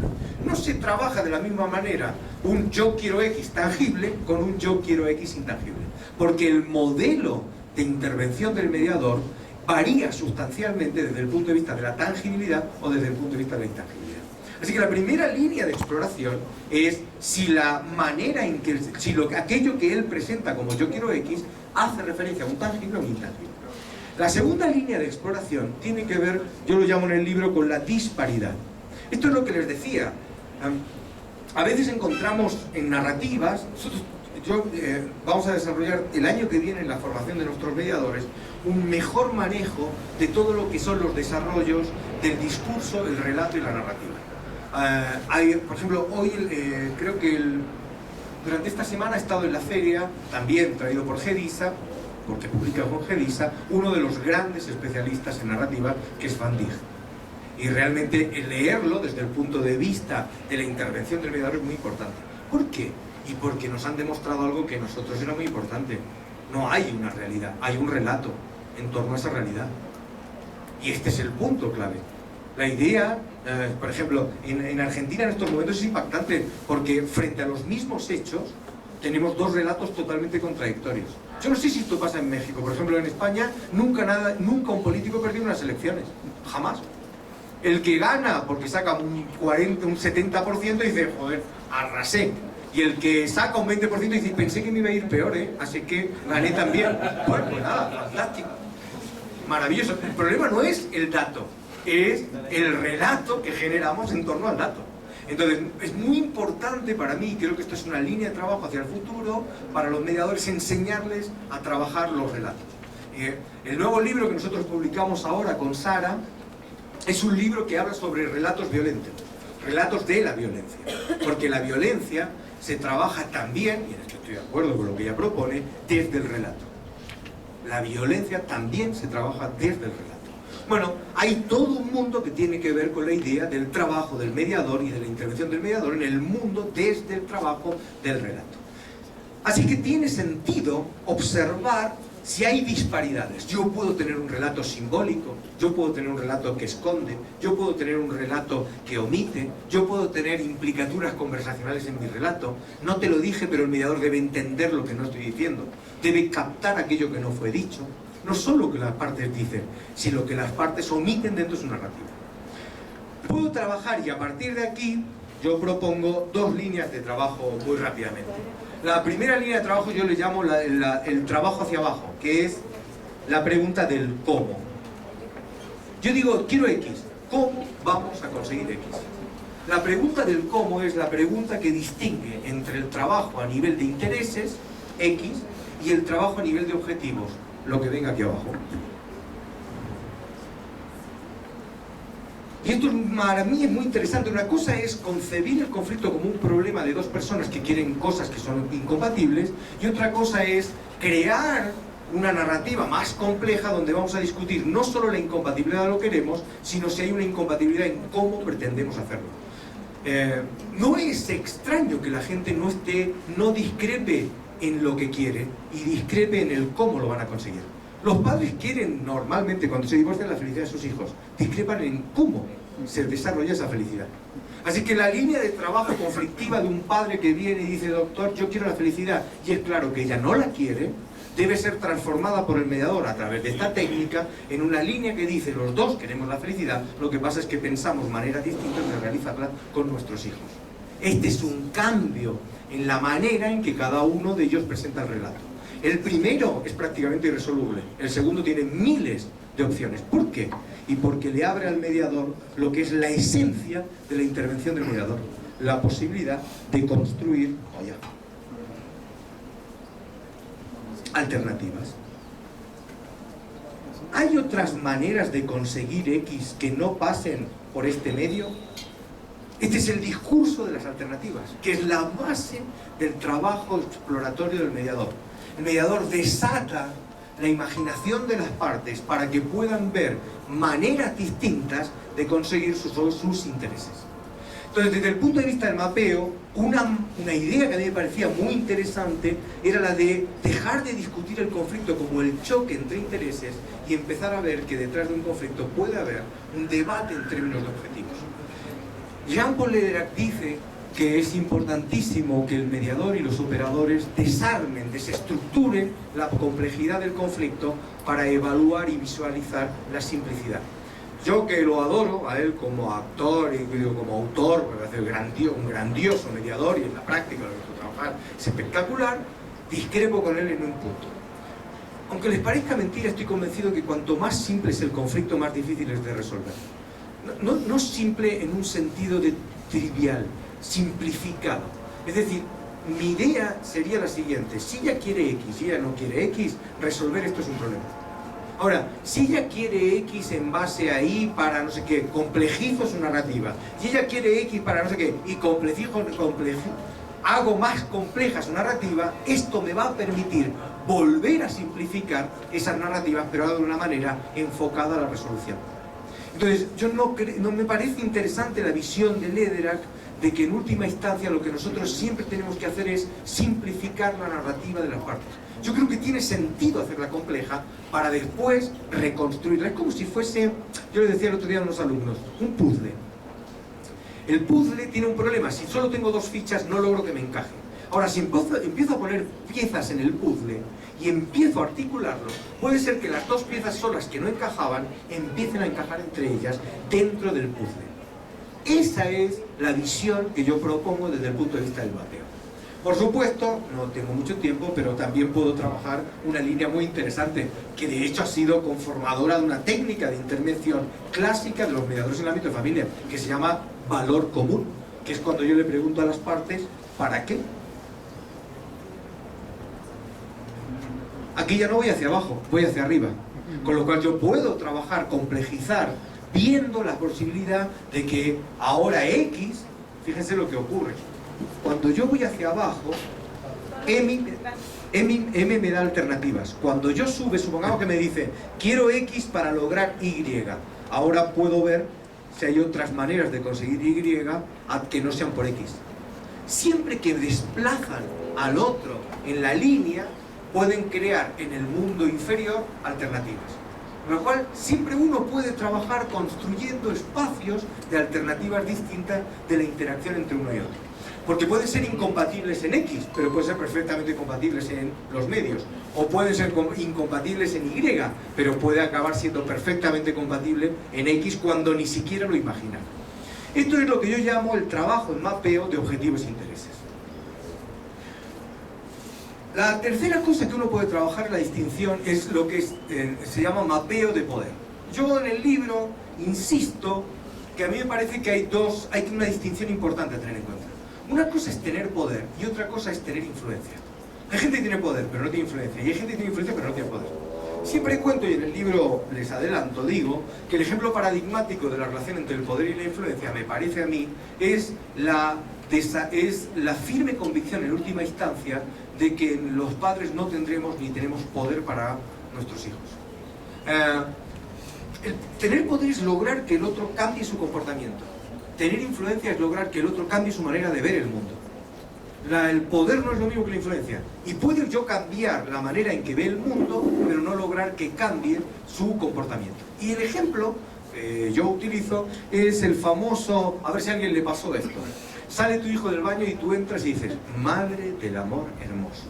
No se trabaja de la misma manera un yo quiero X tangible con un yo quiero X intangible. Porque el modelo de intervención del mediador varía sustancialmente desde el punto de vista de la tangibilidad o desde el punto de vista de la intangibilidad. Así que la primera línea de exploración es si la manera en que, aquello que él presenta como yo quiero X hace referencia a un tangible o un intangible. La segunda línea de exploración tiene que ver, yo lo llamo en el libro, con la disparidad. Esto es lo que les decía. A veces encontramos en narrativas, vamos a desarrollar el año que viene en la formación de nuestros mediadores un mejor manejo de todo lo que son los desarrollos del discurso, el relato y la narrativa. Por ejemplo, hoy creo que durante esta semana ha estado en la feria, también traído por Gedisa, porque publica con Gedisa, uno de los grandes especialistas en narrativa, que es Van Dijk. Y realmente el leerlo desde el punto de vista de la intervención del mediador es muy importante. ¿Por qué? Y porque nos han demostrado algo que a nosotros era muy importante. No hay una realidad, hay un relato en torno a esa realidad. Y este es el punto clave. La idea, por ejemplo, en Argentina en estos momentos es impactante, porque frente a los mismos hechos tenemos dos relatos totalmente contradictorios. Yo no sé si esto pasa en México. Por ejemplo, en España nunca un político perdió unas elecciones. Jamás. El que gana porque saca un 40, un 70% dice, joder, arrasé. Y el que saca un 20% dice, pensé que me iba a ir peor, así que gané también. Bueno, pues nada, fantástico. Maravilloso. El problema no es el dato, es el relato que generamos en torno al dato. Entonces, es muy importante para mí, creo que esto es una línea de trabajo hacia el futuro, para los mediadores, enseñarles a trabajar los relatos. El nuevo libro que nosotros publicamos ahora con Sara es un libro que habla sobre relatos violentos, relatos de la violencia, porque la violencia se trabaja también, y en esto estoy de acuerdo con lo que ella propone, desde el relato. La violencia también se trabaja desde el relato. Bueno, hay todo un mundo que tiene que ver con la idea del trabajo del mediador y de la intervención del mediador en el mundo desde el trabajo del relato. Así que tiene sentido observar si hay disparidades. Yo puedo tener un relato simbólico, yo puedo tener un relato que esconde, yo puedo tener un relato que omite, yo puedo tener implicaturas conversacionales en mi relato. No te lo dije, pero el mediador debe entender lo que no estoy diciendo, debe captar aquello que no fue dicho. No solo lo que las partes dicen, sino lo que las partes omiten dentro de su narrativa. Puedo trabajar y a partir de aquí yo propongo dos líneas de trabajo muy rápidamente. La primera línea de trabajo yo le llamo el trabajo hacia abajo, que es la pregunta del cómo. Yo digo, quiero X, ¿cómo vamos a conseguir X? La pregunta del cómo es la pregunta que distingue entre el trabajo a nivel de intereses, X, y el trabajo a nivel de objetivos, lo que venga aquí abajo. Y esto para mí es muy interesante. Una cosa es concebir el conflicto como un problema de dos personas que quieren cosas que son incompatibles, y otra cosa es crear una narrativa más compleja donde vamos a discutir no solo la incompatibilidad de lo que queremos, sino si hay una incompatibilidad en cómo pretendemos hacerlo. No es extraño que la gente no discrepe en lo que quiere y discrepe en el cómo lo van a conseguir. Los padres quieren normalmente, cuando se divorcian, la felicidad de sus hijos. Discrepan en cómo se desarrolla esa felicidad. Así que la línea de trabajo conflictiva de un padre que viene y dice, doctor, yo quiero la felicidad, y es claro que ella no la quiere, debe ser transformada por el mediador a través de esta técnica en una línea que dice, los dos queremos la felicidad, lo que pasa es que pensamos maneras distintas de realizarla con nuestros hijos. Este es un cambio en la manera en que cada uno de ellos presenta el relato. El primero es prácticamente irresoluble, el segundo tiene miles de opciones. ¿Por qué? Y porque le abre al mediador lo que es la esencia de la intervención del mediador, la posibilidad de construir alternativas. ¿Hay otras maneras de conseguir X que no pasen por este medio? Este es el discurso de las alternativas, que es la base del trabajo exploratorio del mediador. El mediador desata la imaginación de las partes para que puedan ver maneras distintas de conseguir sus intereses. Entonces, desde el punto de vista del mapeo, una idea que a mí me parecía muy interesante era la de dejar de discutir el conflicto como el choque entre intereses y empezar a ver que detrás de un conflicto puede haber un debate en términos de objetivos. Jean-Paul Lederach dice que es importantísimo que el mediador y los operadores desarmen, desestructuren la complejidad del conflicto para evaluar y visualizar la simplicidad. Yo, que lo adoro a él como actor y como autor, me parece un grandioso mediador, y en la práctica lo que he trabajar es espectacular, discrepo con él en un punto. Aunque les parezca mentira, estoy convencido que cuanto más simple es el conflicto, más difícil es de resolver. No simple en un sentido de trivial, simplificado. Es decir, mi idea sería la siguiente: si ella quiere X y ella no quiere X, resolver esto es un problema. Ahora, si ella quiere X en base a Y para no sé qué, complejizo su narrativa. Si ella quiere X para no sé qué y hago más compleja su narrativa, esto me va a permitir volver a simplificar esas narrativas, pero de una manera enfocada a la resolución. Entonces, no me parece interesante la visión de Lederach de que en última instancia lo que nosotros siempre tenemos que hacer es simplificar la narrativa de las partes. Yo creo que tiene sentido hacerla compleja para después reconstruirla. Es como si fuese, yo le decía el otro día a unos alumnos, un puzzle. El puzzle tiene un problema: si solo tengo dos fichas no logro que me encaje. Ahora, si empiezo a poner piezas en el puzzle y empiezo a articularlo, puede ser que las dos piezas solas que no encajaban empiecen a encajar entre ellas dentro del puzzle. Esa es la visión que yo propongo desde el punto de vista del mapeo. Por supuesto, no tengo mucho tiempo, pero también puedo trabajar una línea muy interesante, que de hecho ha sido conformadora de una técnica de intervención clásica de los mediadores en el ámbito de familia, que se llama valor común, que es cuando yo le pregunto a las partes, ¿para qué? Aquí ya no voy hacia abajo, voy hacia arriba. Con lo cual yo puedo trabajar, complejizar, viendo la posibilidad de que ahora X, fíjense lo que ocurre. Cuando yo voy hacia abajo, M me da alternativas. Cuando yo sube, supongamos que me dice, quiero X para lograr Y. Ahora puedo ver si hay otras maneras de conseguir Y que no sean por X. Siempre que desplazan al otro en la línea, pueden crear en el mundo inferior alternativas. Con lo cual, siempre uno puede trabajar construyendo espacios de alternativas distintas de la interacción entre uno y otro. Porque pueden ser incompatibles en X, pero pueden ser perfectamente compatibles en los medios. O pueden ser incompatibles en Y, pero puede acabar siendo perfectamente compatible en X cuando ni siquiera lo imagina. Esto es lo que yo llamo el trabajo en mapeo de objetivos e intereses. La tercera cosa que uno puede trabajar en la distinción es lo que se llama mapeo de poder. Yo en el libro insisto que a mí me parece que hay una distinción importante a tener en cuenta. Una cosa es tener poder y otra cosa es tener influencia. Hay gente que tiene poder pero no tiene influencia, y hay gente que tiene influencia pero no tiene poder. Siempre cuento, y en el libro les adelanto, digo que el ejemplo paradigmático de la relación entre el poder y la influencia, me parece a mí, es la firme convicción en última instancia de que los padres no tendremos ni tenemos poder para nuestros hijos. El tener poder es lograr que el otro cambie su comportamiento. Tener influencia es lograr que el otro cambie su manera de ver el mundo. El poder no es lo mismo que la influencia. Y puedo yo cambiar la manera en que ve el mundo, pero no lograr que cambie su comportamiento. Y el ejemplo que yo utilizo es el famoso, a ver si a alguien le pasó esto. Sale tu hijo del baño y tú entras y dices, madre del amor hermoso,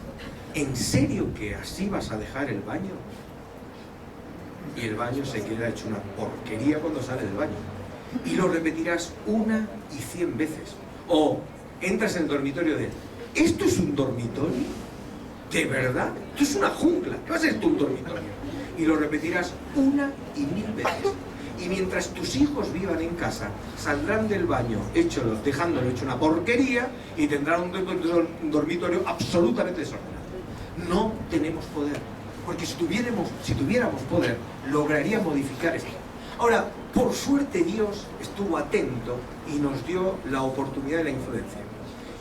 ¿en serio que así vas a dejar el baño? Y el baño se queda hecho una porquería cuando sale del baño. Y lo repetirás 1 y 100 veces. O entras en el dormitorio de él. ¿Esto es un dormitorio? ¿De verdad? Esto es una jungla. ¿Qué va a ser esto un dormitorio? Y lo repetirás 1 y 1000 veces. Y mientras tus hijos vivan en casa, saldrán del baño dejándolo hecho una porquería y tendrán un dormitorio absolutamente desordenado. No tenemos poder. Porque si tuviéramos poder, lograría modificar esto. Ahora, por suerte Dios estuvo atento y nos dio la oportunidad de la influencia.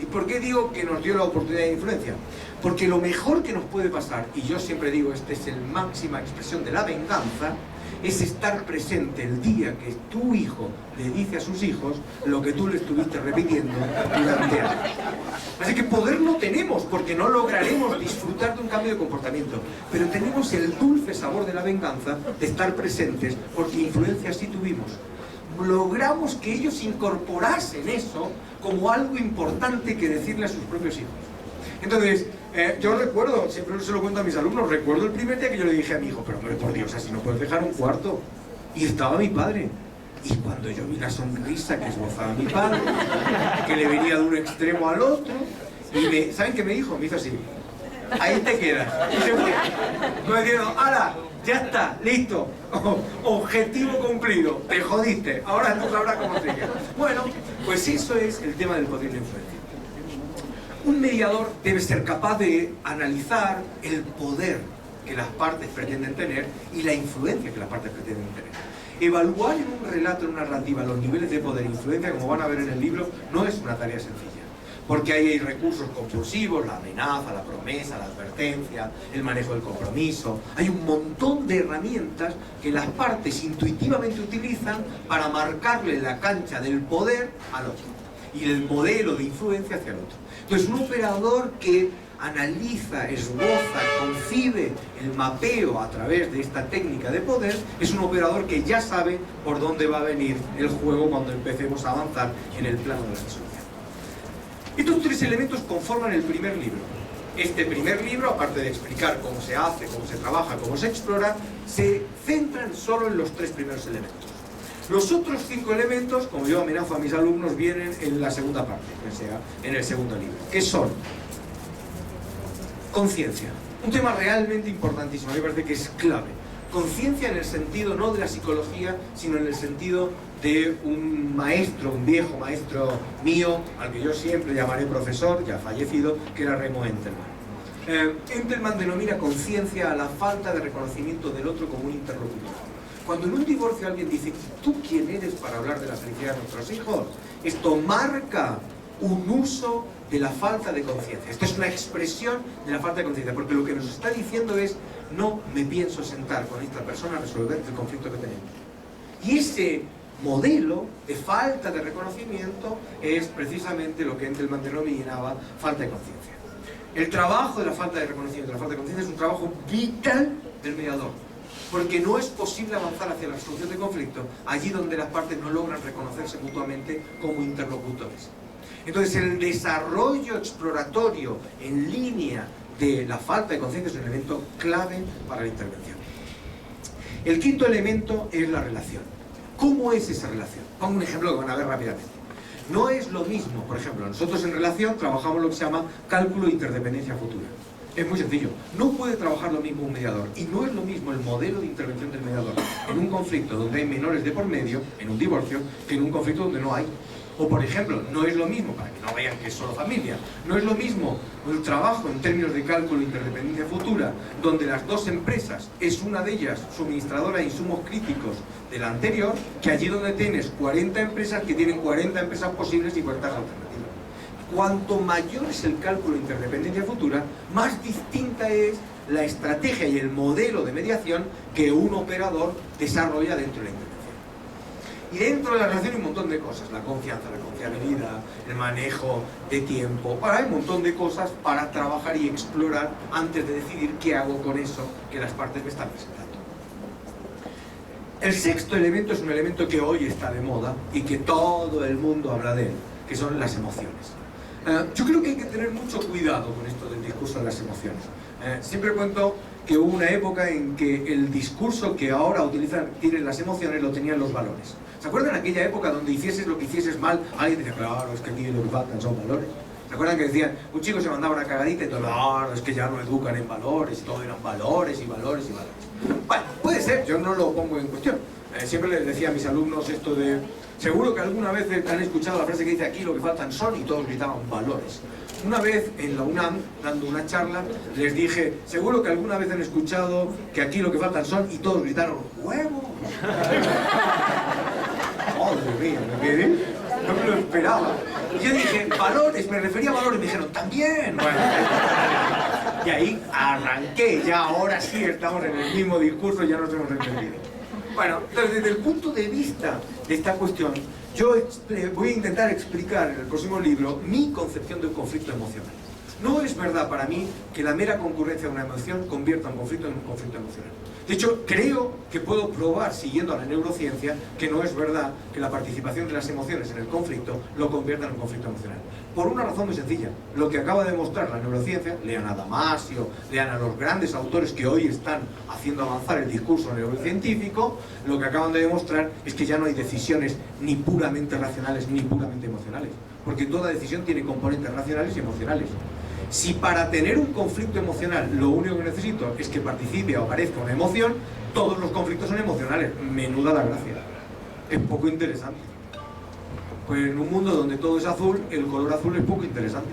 ¿Y por qué digo que nos dio la oportunidad de influencia? Porque lo mejor que nos puede pasar, y yo siempre digo, esta es la máxima expresión de la venganza, es estar presente el día que tu hijo le dice a sus hijos lo que tú le estuviste repitiendo durante años. Así que poder no tenemos, porque no lograremos disfrutar de un cambio de comportamiento, pero tenemos el dulce sabor de la venganza de estar presentes, porque influencia sí tuvimos. Logramos que ellos incorporasen eso como algo importante que decirle a sus propios hijos. Entonces, yo recuerdo, siempre se lo cuento a mis alumnos, recuerdo el primer día que yo le dije a mi hijo, pero hombre, por Dios, así no puedes dejar un cuarto. Y estaba mi padre. Y cuando yo vi la sonrisa que esbozaba mi padre, que le venía de un extremo al otro, y ¿saben qué me dijo? Me hizo así, ahí te quedas. Y se fue. Me dijeron, ¡hala! Ya está, listo. Objetivo cumplido. Te jodiste. Ahora tú sabrás cómo te quedas. Bueno, pues eso es el tema del poder y la influencia. Un mediador debe ser capaz de analizar el poder que las partes pretenden tener y la influencia que las partes pretenden tener. Evaluar en un relato, en una narrativa, los niveles de poder e influencia, como van a ver en el libro, no es una tarea sencilla. Porque ahí hay recursos compulsivos, la amenaza, la promesa, la advertencia, el manejo del compromiso. Hay un montón de herramientas que las partes intuitivamente utilizan para marcarle la cancha del poder al otro y el modelo de influencia hacia el otro. Entonces, un operador que analiza, esboza, concibe el mapeo a través de esta técnica de poder es un operador que ya sabe por dónde va a venir el juego cuando empecemos a avanzar en el plano de la resolución. Estos 3 elementos conforman el primer libro. Este primer libro, aparte de explicar cómo se hace, cómo se trabaja, cómo se explora, se centran solo en los 3 primeros elementos. Los otros 5 elementos, como yo amenazo a mis alumnos, vienen en la segunda parte, o sea, en el segundo libro, que son conciencia, un tema realmente importantísimo, a mí me parece que es clave. Conciencia en el sentido no de la psicología, sino en el sentido de un maestro, un viejo maestro mío, al que yo siempre llamaré profesor, ya fallecido, que era Remo Entelman. Entelman denomina conciencia a la falta de reconocimiento del otro como un interlocutor. Cuando en un divorcio alguien dice, ¿tú quién eres para hablar de la felicidad de nuestros hijos? Esto marca un uso de la falta de conciencia. Esto es una expresión de la falta de conciencia, porque lo que nos está diciendo es: no me pienso sentar con esta persona a resolver el conflicto que tenemos. Y ese modelo de falta de reconocimiento es precisamente lo que Engelman denominaba falta de conciencia. El trabajo de la falta de reconocimiento, de la falta de conciencia, es un trabajo vital del mediador, porque no es posible avanzar hacia la resolución de conflicto allí donde las partes no logran reconocerse mutuamente como interlocutores. Entonces, el desarrollo exploratorio en línea de la falta de conciencia es un elemento clave para la intervención. El quinto elemento es la relación. ¿Cómo es esa relación? Pongo un ejemplo que van a ver rápidamente. No es lo mismo, por ejemplo, nosotros en relación trabajamos lo que se llama cálculo de interdependencia futura. Es muy sencillo. No puede trabajar lo mismo un mediador, y no es lo mismo el modelo de intervención del mediador en un conflicto donde hay menores de por medio, en un divorcio, que en un conflicto donde no hay. O, por ejemplo, no es lo mismo, para que no vean que es solo familia, no es lo mismo el trabajo en términos de cálculo de interdependencia futura, donde las dos empresas, es una de ellas suministradora de insumos críticos de la anterior, que allí donde tienes 40 empresas que tienen 40 empresas posibles y 40 alternativas. Cuanto mayor es el cálculo de interdependencia futura, más distinta es la estrategia y el modelo de mediación que un operador desarrolla dentro de la intervención. Y dentro de la relación hay un montón de cosas: la confianza, la confiabilidad, el manejo de tiempo. Hay un montón de cosas para trabajar y explorar antes de decidir qué hago con eso que las partes me están presentando. El sexto elemento es un elemento que hoy está de moda y que todo el mundo habla de él, que son las emociones. Yo creo que hay que tener mucho cuidado con esto del discurso de las emociones. Siempre cuento que hubo una época en que el discurso que ahora tienen las emociones lo tenían los valores. ¿Se acuerdan aquella época donde hicieses lo que hicieses mal? Alguien decía: claro, es que aquí lo que faltan son valores. ¿Se acuerdan que decían, un chico se mandaba una cagadita y todo, claro, es que ya no educan en valores, y todo eran valores y valores y valores? Bueno, puede ser, yo no lo pongo en cuestión. Siempre les decía a mis alumnos esto de: seguro que alguna vez han escuchado la frase que dice, aquí lo que faltan son, y todos gritaban valores. Una vez en la UNAM, dando una charla, les dije: seguro que alguna vez han escuchado que aquí lo que faltan son, y todos gritaron huevos. Madre mía, me quedé, no me lo esperaba. Y yo dije, valores, me refería a valores, me dijeron, también. Bueno, y ahí arranqué, ya ahora sí estamos en el mismo discurso, ya nos hemos entendido. Bueno, entonces, desde el punto de vista de esta cuestión, yo voy a intentar explicar en el próximo libro mi concepción de un conflicto emocional. No es verdad para mí que la mera concurrencia de una emoción convierta un conflicto en un conflicto emocional. De hecho, creo que puedo probar, siguiendo a la neurociencia, que no es verdad que la participación de las emociones en el conflicto lo convierta en un conflicto emocional. Por una razón muy sencilla. Lo que acaba de demostrar la neurociencia, lean a Damasio, lean a los grandes autores que hoy están haciendo avanzar el discurso neurocientífico, lo que acaban de demostrar es que ya no hay decisiones ni puramente racionales ni puramente emocionales. Porque toda decisión tiene componentes racionales y emocionales. Si para tener un conflicto emocional lo único que necesito es que participe o aparezca una emoción, todos los conflictos son emocionales. Menuda la gracia. Es poco interesante. Pues en un mundo donde todo es azul, el color azul es poco interesante.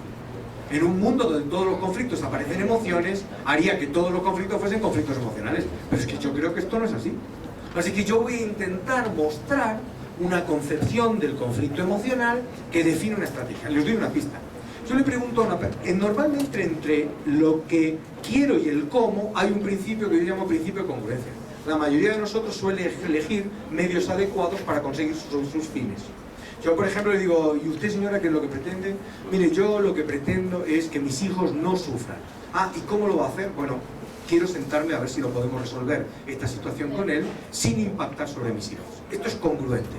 En un mundo donde todos los conflictos aparecen emociones, haría que todos los conflictos fuesen conflictos emocionales. Pero es que yo creo que esto no es así. Así que yo voy a intentar mostrar una concepción del conflicto emocional que define una estrategia. Les doy una pista. Yo le pregunto a una persona, normalmente entre lo que quiero y el cómo hay un principio que yo llamo principio de congruencia. La mayoría de nosotros suele elegir medios adecuados para conseguir sus fines. Yo, por ejemplo, le digo, ¿y usted, señora, qué es lo que pretende? Mire, yo lo que pretendo es que mis hijos no sufran. Ah, ¿y cómo lo va a hacer? Bueno, quiero sentarme a ver si lo podemos resolver esta situación con él sin impactar sobre mis hijos. Esto es congruente.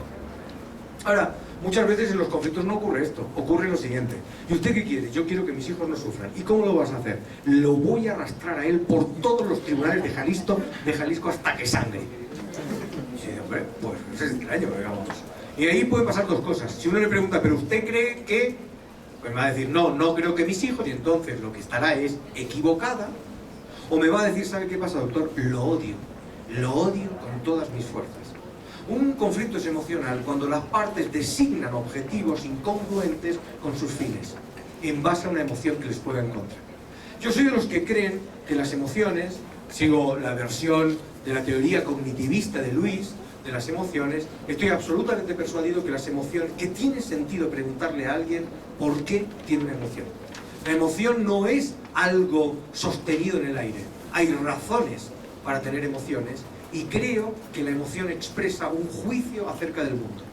Ahora, muchas veces en los conflictos no ocurre esto, ocurre lo siguiente. ¿Y usted qué quiere? Yo quiero que mis hijos no sufran. ¿Y cómo lo vas a hacer? Lo voy a arrastrar a él por todos los tribunales de Jalisco hasta que sangre. Y dice, hombre, pues es extraño, digamos. Y ahí pueden pasar dos cosas. Si uno le pregunta, ¿pero usted cree que...? Pues me va a decir, no, no creo que mis hijos, y entonces lo que estará es equivocada. O me va a decir, ¿sabe qué pasa, doctor? Lo odio con todas mis fuerzas. Un conflicto es emocional cuando las partes designan objetivos incongruentes con sus fines, en base a una emoción que les pueda encontrar. Yo soy de los que creen que las emociones, sigo la versión de la teoría cognitivista de Luis, de las emociones, estoy absolutamente persuadido que las emociones, que tiene sentido preguntarle a alguien por qué tiene una emoción. La emoción no es algo sostenido en el aire. Hay razones para tener emociones y creo que la emoción expresa un juicio acerca del mundo.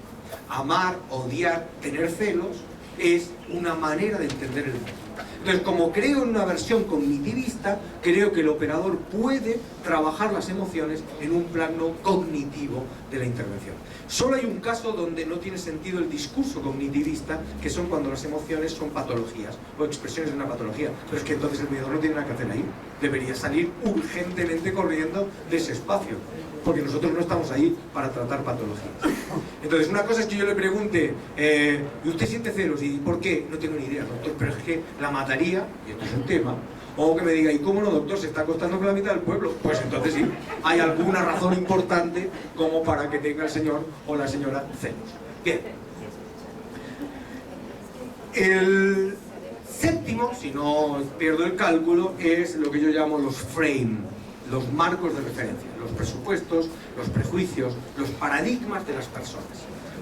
Amar, odiar, tener celos es una manera de entender el mundo. Entonces, como creo en una versión cognitivista, creo que el operador puede trabajar las emociones en un plano cognitivo de la intervención. Solo hay un caso donde no tiene sentido el discurso cognitivista, que son cuando las emociones son patologías o expresiones de una patología. Pero es que entonces el mediador no tiene nada que hacer ahí. Debería salir urgentemente corriendo de ese espacio, porque nosotros no estamos ahí para tratar patologías. Entonces, una cosa es que yo le pregunte, ¿y usted siente celos? ¿Y por qué? No tengo ni idea, doctor, pero es que la mataría, y esto es un tema. O que me diga, ¿y cómo no, doctor? Se está acostando con la mitad del pueblo. Pues entonces sí, hay alguna razón importante como para que tenga el señor o la señora celos. Bien. El séptimo, si no pierdo el cálculo, es lo que yo llamo los frame, los marcos de referencia, los presupuestos, los prejuicios, los paradigmas de las personas.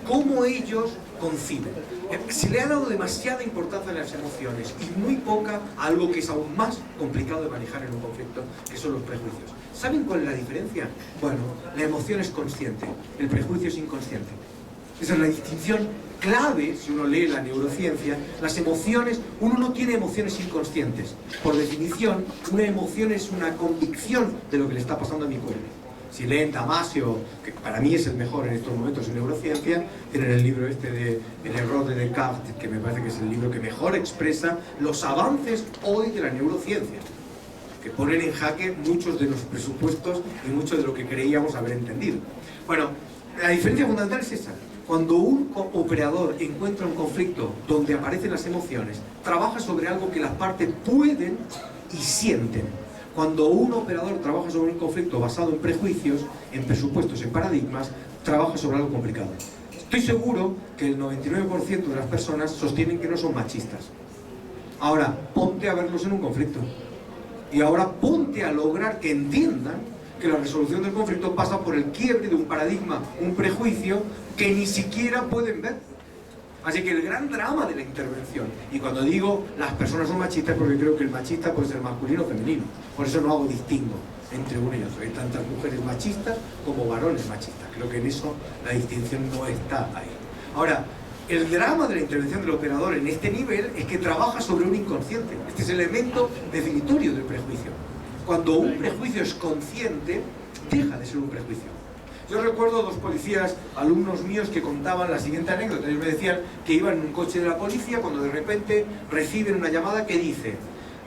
Cómo ellos conciben. Se le ha dado demasiada importancia a las emociones y muy poca a algo que es aún más complicado de manejar en un conflicto, que son los prejuicios. ¿Saben cuál es la diferencia? Bueno, la emoción es consciente, el prejuicio es inconsciente. Esa es la distinción clave, si uno lee la neurociencia. Las emociones, uno no tiene emociones inconscientes. Por definición, una emoción es una convicción de lo que le está pasando a mi cuerpo. Si leen Damasio, que para mí es el mejor en estos momentos en neurociencia, tienen el libro este de El error de Descartes, que me parece que es el libro que mejor expresa los avances hoy de la neurociencia, que ponen en jaque muchos de los presupuestos y mucho de lo que creíamos haber entendido. Bueno, la diferencia fundamental es esa. Cuando un operador encuentra un conflicto donde aparecen las emociones, trabaja sobre algo que las partes pueden y sienten. Cuando un operador trabaja sobre un conflicto basado en prejuicios, en presupuestos, en paradigmas, trabaja sobre algo complicado. Estoy seguro que el 99% de las personas sostienen que no son machistas. Ahora, ponte a verlos en un conflicto. Y ahora ponte a lograr que entiendan que la resolución del conflicto pasa por el quiebre de un paradigma, un prejuicio que ni siquiera pueden ver. Así que el gran drama de la intervención, y cuando digo las personas son machistas, porque creo que el machista puede ser masculino o femenino, por eso no hago distingo entre uno y otro. Hay tantas mujeres machistas como varones machistas. Creo que en eso la distinción no está ahí. Ahora, el drama de la intervención del operador en este nivel es que trabaja sobre un inconsciente. Este es el elemento definitorio del prejuicio. Cuando un prejuicio es consciente, deja de ser un prejuicio. Yo recuerdo dos policías, alumnos míos, que contaban la siguiente anécdota. Ellos me decían que iban en un coche de la policía cuando de repente reciben una llamada que dice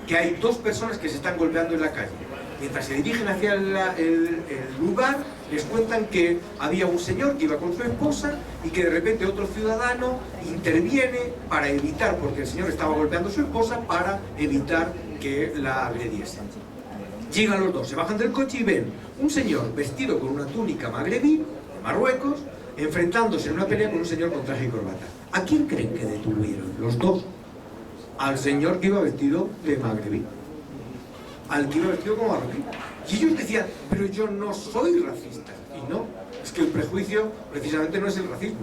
que hay dos personas que se están golpeando en la calle. Mientras se dirigen hacia el lugar, les cuentan que había un señor que iba con su esposa y que de repente otro ciudadano interviene para evitar, porque el señor estaba golpeando a su esposa, para evitar que la agrediesen. Llegan los dos, se bajan del coche y ven un señor vestido con una túnica magrebí, de Marruecos, enfrentándose en una pelea con un señor con traje y corbata. ¿A quién creen que detuvieron? Los dos. Al señor que iba vestido de magrebí, al que iba vestido como marroquí. Y ellos decían, pero yo no soy racista. Y no, es que el prejuicio precisamente no es el racismo.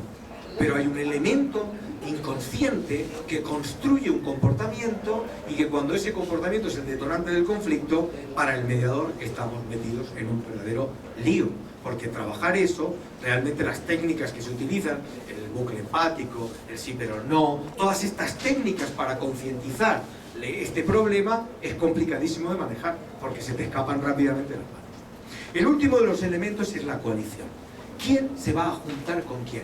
Pero hay un elemento inconsciente que construye un comportamiento y que cuando ese comportamiento es el detonante del conflicto, para el mediador estamos metidos en un verdadero lío. Porque trabajar eso, realmente las técnicas que se utilizan, el bucle empático, el sí pero no, todas estas técnicas para concientizar este problema es complicadísimo de manejar, porque se te escapan rápidamente las manos. El último de los elementos es la coalición. ¿Quién se va a juntar con quién?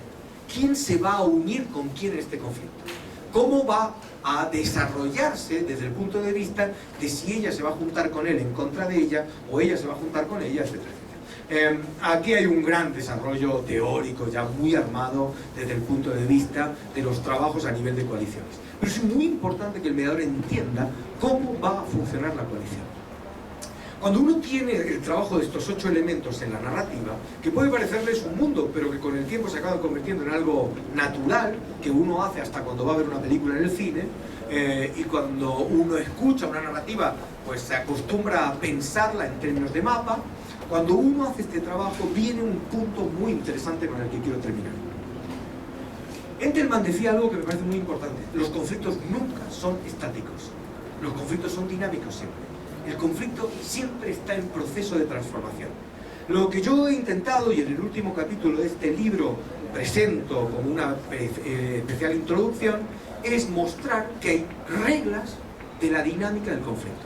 ¿Quién se va a unir con quién en este conflicto? ¿Cómo va a desarrollarse desde el punto de vista de si ella se va a juntar con él en contra de ella o ella se va a juntar con ella, etcétera? Aquí hay un gran desarrollo teórico ya muy armado desde el punto de vista de los trabajos a nivel de coaliciones. Pero es muy importante que el mediador entienda cómo va a funcionar la coalición. Cuando uno tiene el trabajo de estos 8 elementos en la narrativa, que puede parecerles un mundo, pero que con el tiempo se acaba convirtiendo en algo natural, que uno hace hasta cuando va a ver una película en el cine, y cuando uno escucha una narrativa, pues se acostumbra a pensarla en términos de mapa. Cuando uno hace este trabajo, viene un punto muy interesante con el que quiero terminar. Entelman decía algo que me parece muy importante: los conflictos nunca son estáticos, los conflictos son dinámicos siempre. El conflicto siempre está en proceso de transformación. Lo que yo he intentado, y en el último capítulo de este libro presento como una especial introducción, es mostrar que hay reglas de la dinámica del conflicto.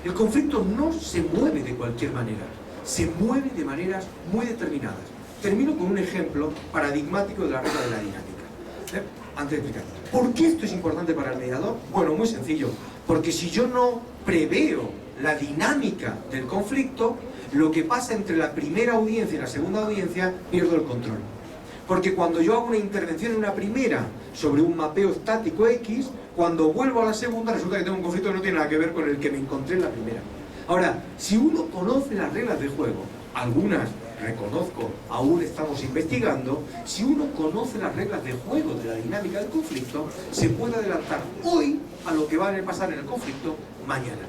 El conflicto no se mueve de cualquier manera, se mueve de maneras muy determinadas. Termino con un ejemplo paradigmático de la regla de la dinámica. Antes de explicar, ¿por qué esto es importante para el mediador? Bueno, muy sencillo, porque si yo no preveo la dinámica del conflicto, lo que pasa entre la primera audiencia y la segunda audiencia, pierdo el control. Porque cuando yo hago una intervención en una primera sobre un mapeo estático X, cuando vuelvo a la segunda resulta que tengo un conflicto que no tiene nada que ver con el que me encontré en la primera. Ahora, si uno conoce las reglas de juego, algunas reconozco, aún estamos investigando, si uno conoce las reglas de juego de la dinámica del conflicto, se puede adelantar hoy a lo que va a pasar en el conflicto mañana.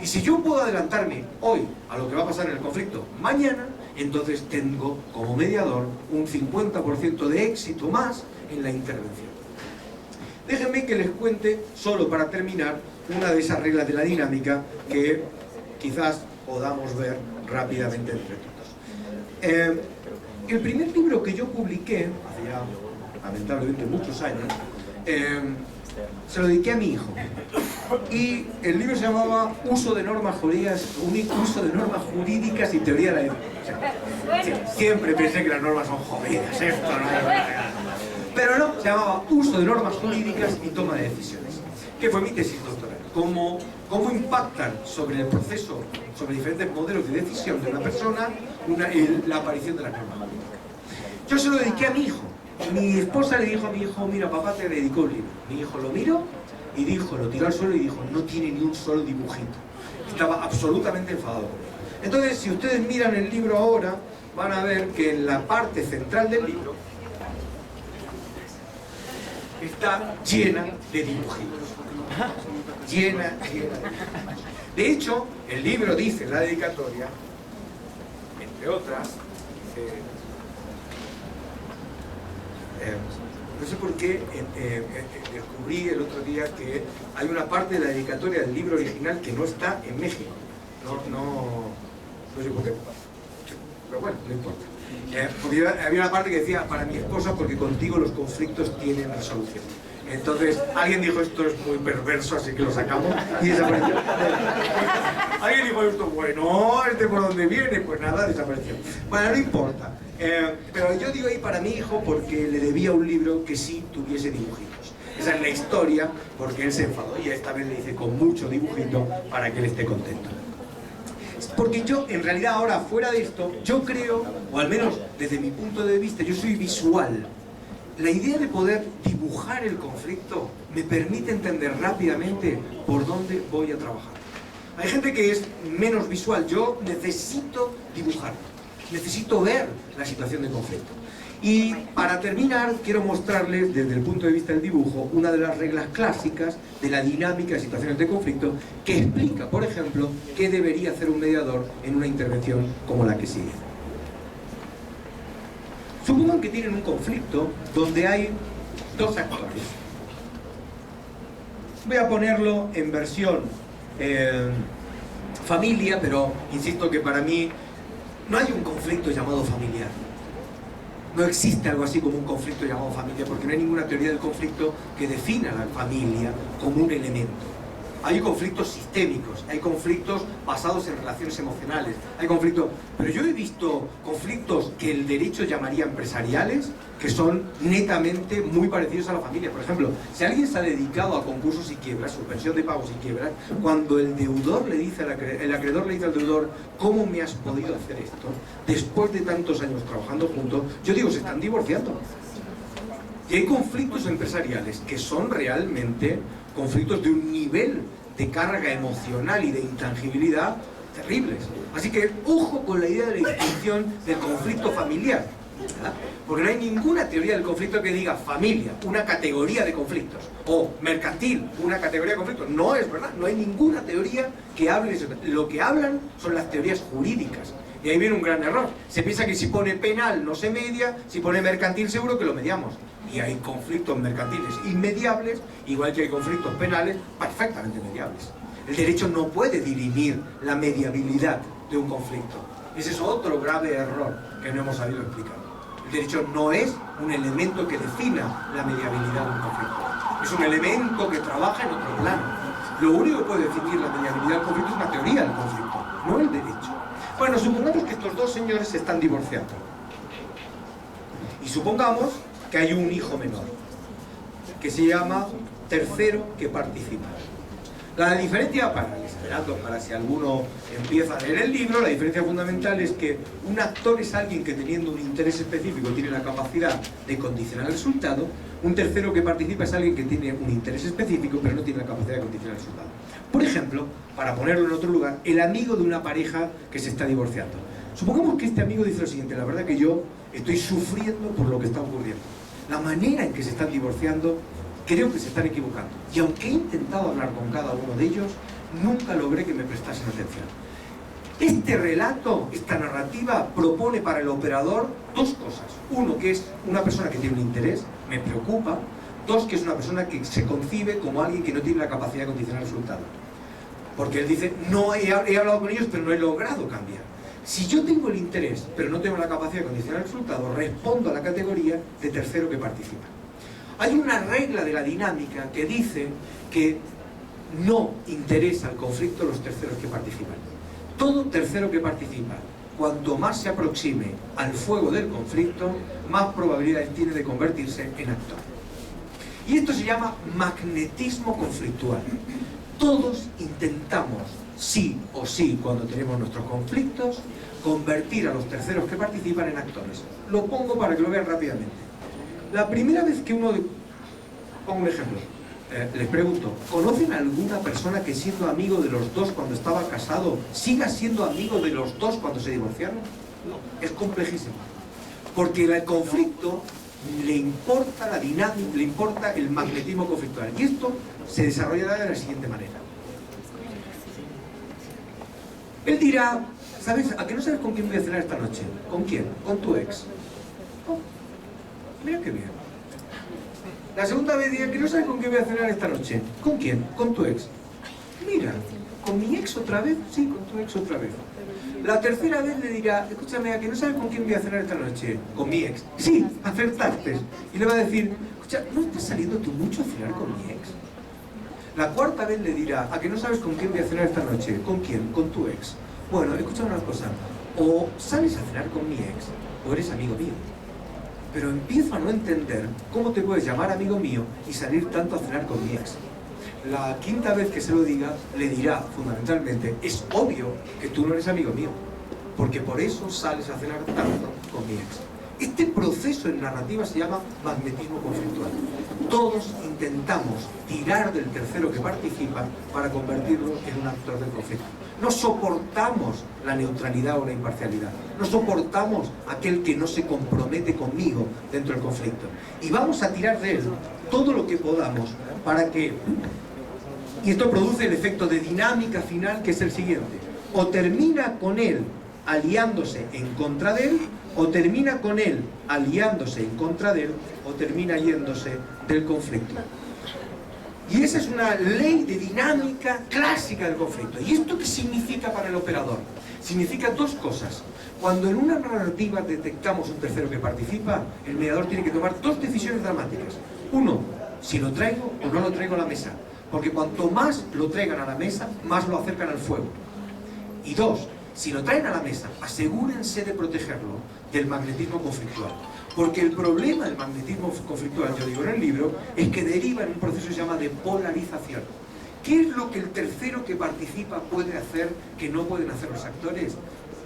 Y si yo puedo adelantarme hoy a lo que va a pasar en el conflicto mañana, entonces tengo como mediador un 50% de éxito más en la intervención. Déjenme que les cuente, solo para terminar, una de esas reglas de la dinámica que quizás podamos ver rápidamente entre todos. El primer libro que yo publiqué, hace ya lamentablemente muchos años, se lo dediqué a mi hijo. Y el libro se llamaba Uso de normas jurídicas y teoría de la ética. Siempre pensé que las normas son jodidas, esto no hay nada. Pero no, se llamaba Uso de normas jurídicas y toma de decisiones, que fue mi tesis doctoral. Cómo impactan sobre el proceso, sobre diferentes modelos de decisión de una persona, la aparición de las normas jurídicas. Yo se lo dediqué a mi hijo. Mi esposa le dijo a mi hijo: mira, papá te dedicó un libro. Mi hijo lo miró y dijo, lo tiró al suelo y dijo: no tiene ni un solo dibujito. Estaba absolutamente enfadado conmigo. Entonces, si ustedes miran el libro ahora, van a ver que en la parte central del libro está llena de dibujitos. Llena de dibujitos. De hecho, el libro dice en la dedicatoria, entre otras, no sé por qué descubrí el otro día que hay una parte de la dedicatoria del libro original que no está en México. No sé por qué. Pero bueno, no importa. Porque había una parte que decía: para mi esposa, porque contigo los conflictos tienen resolución. Entonces alguien dijo: esto es muy perverso, así que lo sacamos, y desapareció. Alguien dijo: esto, bueno, ¿por dónde viene? Pues nada, desapareció. Bueno, no importa. Pero yo digo ahí para mi hijo porque le debía un libro que sí tuviese dibujitos. Esa es la historia, porque él se enfadó y esta vez le hice con mucho dibujito para que él esté contento. Porque yo, en realidad, ahora fuera de esto, yo creo, o al menos desde mi punto de vista, yo soy visual. La idea de poder dibujar el conflicto me permite entender rápidamente por dónde voy a trabajar. Hay gente que es menos visual. Yo necesito dibujar, necesito ver la situación de conflicto. Y para terminar, quiero mostrarles desde el punto de vista del dibujo una de las reglas clásicas de la dinámica de situaciones de conflicto que explica, por ejemplo, qué debería hacer un mediador en una intervención como la que sigue. Supongan que tienen un conflicto donde hay dos actores. Voy a ponerlo en versión familia, pero insisto que para mí no hay un conflicto llamado familiar. No existe algo así como un conflicto llamado familia, porque no hay ninguna teoría del conflicto que defina a la familia como un elemento. Hay conflictos sistémicos, hay conflictos basados en relaciones emocionales, hay conflictos... Pero yo he visto conflictos que el derecho llamaría empresariales, que son netamente muy parecidos a la familia. Por ejemplo, si alguien se ha dedicado a concursos y quiebras, suspensión de pagos y quiebras, cuando el deudor le dice el acreedor le dice al deudor: ¿cómo me has podido hacer esto? Después de tantos años trabajando juntos, yo digo, se están divorciando. Y hay conflictos empresariales que son realmente conflictos de un nivel de carga emocional y de intangibilidad terribles. Así que ojo con la idea de la distinción del conflicto familiar, ¿verdad? Porque no hay ninguna teoría del conflicto que diga familia, una categoría de conflictos, o mercantil, una categoría de conflictos. No es verdad, no hay ninguna teoría que hable de eso. Lo que hablan son las teorías jurídicas, Y ahí viene un gran error. Se piensa que si pone penal no se media, si pone mercantil seguro que lo mediamos. Y hay conflictos mercantiles inmediables, igual que hay conflictos penales perfectamente mediables. El derecho no puede dirimir la mediabilidad de un conflicto. Ese es otro grave error que no hemos sabido explicar. El derecho no es un elemento que defina la mediabilidad de un conflicto. Es un elemento que trabaja en otro plano. Lo único que puede definir la mediabilidad del conflicto es una teoría del conflicto, no el derecho. Bueno, supongamos que estos dos señores se están divorciando. Y supongamos que hay un hijo menor, que se llama tercero que participa. La diferencia, para si alguno empieza a leer el libro, la diferencia fundamental es que un actor es alguien que teniendo un interés específico tiene la capacidad de condicionar el resultado, un tercero que participa es alguien que tiene un interés específico pero no tiene la capacidad de condicionar el resultado. Por ejemplo, para ponerlo en otro lugar, el amigo de una pareja que se está divorciando. Supongamos que este amigo dice lo siguiente: la verdad que yo estoy sufriendo por lo que está ocurriendo. La manera en que se están divorciando, creo que se están equivocando. Y aunque he intentado hablar con cada uno de ellos, nunca logré que me prestasen atención. Este relato, esta narrativa, propone para el operador dos cosas. Uno, que es una persona que tiene un interés, me preocupa. Dos, que es una persona que se concibe como alguien que no tiene la capacidad de condicionar el resultado. Porque él dice, no he hablado con ellos, pero no he logrado cambiar. Si yo tengo el interés, pero no tengo la capacidad de condicionar el resultado, respondo a la categoría de tercero que participa. Hay una regla de la dinámica que dice que no interesa el conflicto a los terceros que participan. Todo tercero que participa, cuanto más se aproxime al fuego del conflicto, más probabilidades tiene de convertirse en actor. Y esto se llama magnetismo conflictual. Todos intentamos, sí o sí, cuando tenemos nuestros conflictos, convertir a los terceros que participan en actores. Lo pongo para que lo vean rápidamente. La primera vez que uno... Pongo un ejemplo. Les pregunto, ¿conocen alguna persona que siendo amigo de los dos cuando estaba casado, siga siendo amigo de los dos cuando se divorciaron? No, es complejísimo. Porque el conflicto le importa la dinámica, le importa el magnetismo conflictual. Y esto se desarrollará de la siguiente manera. Él dirá, ¿sabes? ¿A qué no sabes con quién voy a cenar esta noche? ¿Con quién? Con tu ex. Oh, mira qué bien. La segunda vez dirá, ¿que no sabes con quién voy a cenar esta noche? ¿Con quién? Con tu ex. Mira, ¿con mi ex otra vez? Sí, con tu ex otra vez. La tercera vez le dirá, escúchame, ¿a que no sabes con quién voy a cenar esta noche? Con mi ex. Sí, acertaste. Y le va a decir, escucha, ¿no estás saliendo tú mucho a cenar con mi ex? La cuarta vez le dirá, ¿a que no sabes con quién voy a cenar esta noche? ¿Con quién? Con tu ex. Bueno, escúchame una cosa, o sales a cenar con mi ex, o eres amigo mío. Pero empiezo a no entender cómo te puedes llamar amigo mío y salir tanto a cenar con mi ex. La quinta vez que se lo diga, le dirá, fundamentalmente, es obvio que tú no eres amigo mío, porque por eso sales a cenar tanto con mi ex. Este proceso en narrativa se llama magnetismo conflictual. Todos intentamos tirar del tercero que participa para convertirlo en un actor del conflicto. No soportamos la neutralidad o la imparcialidad. No soportamos aquel que no se compromete conmigo dentro del conflicto. Y vamos a tirar de él todo lo que podamos para que... Y esto produce el efecto de dinámica final, que es el siguiente. O termina con él aliándose en contra de él, o termina con él aliándose en contra de él, o termina yéndose del conflicto. Y esa es una ley de dinámica clásica del conflicto. ¿Y esto qué significa para el operador? Significa dos cosas. Cuando en una narrativa detectamos un tercero que participa, el mediador tiene que tomar dos decisiones dramáticas. Uno, si lo traigo o no lo traigo a la mesa. Porque cuanto más lo traigan a la mesa, más lo acercan al fuego. Y dos, si lo traen a la mesa, asegúrense de protegerlo del magnetismo conflictual. Porque el problema del magnetismo conflictual, yo digo en el libro, es que deriva en un proceso que se llama de polarización. ¿Qué es lo que el tercero que participa puede hacer que no pueden hacer los actores?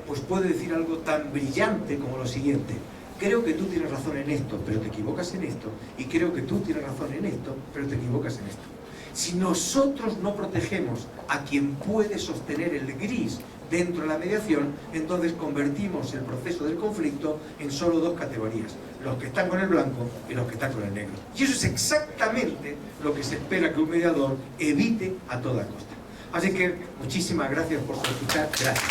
Pues puede decir algo tan brillante como lo siguiente: creo que tú tienes razón en esto, pero te equivocas en esto, y creo que tú tienes razón en esto, pero te equivocas en esto. Si nosotros no protegemos a quien puede sostener el gris dentro de la mediación, entonces convertimos el proceso del conflicto en solo dos categorías: los que están con el blanco y los que están con el negro. Y eso es exactamente lo que se espera que un mediador evite a toda costa. Así que muchísimas gracias por su escuchar. Gracias.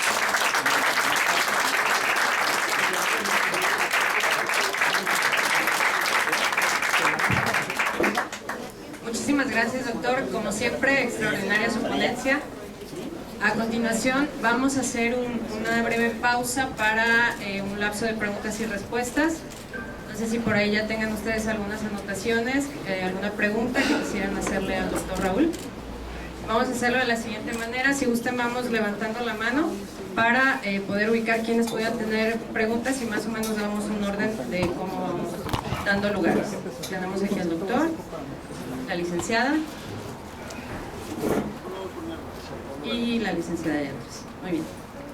Gracias, doctor. Como siempre, extraordinaria su ponencia. A continuación, vamos a hacer una breve pausa para un lapso de preguntas y respuestas. No sé si por ahí ya tengan ustedes algunas anotaciones, alguna pregunta que quisieran hacerle al doctor Raúl. Vamos a hacerlo de la siguiente manera. Si gustan, vamos levantando la mano para poder ubicar quienes puedan tener preguntas y más o menos damos un orden de cómo vamos dando lugares. Tenemos aquí al doctor, la licenciada y la licenciada de atrás. Muy bien.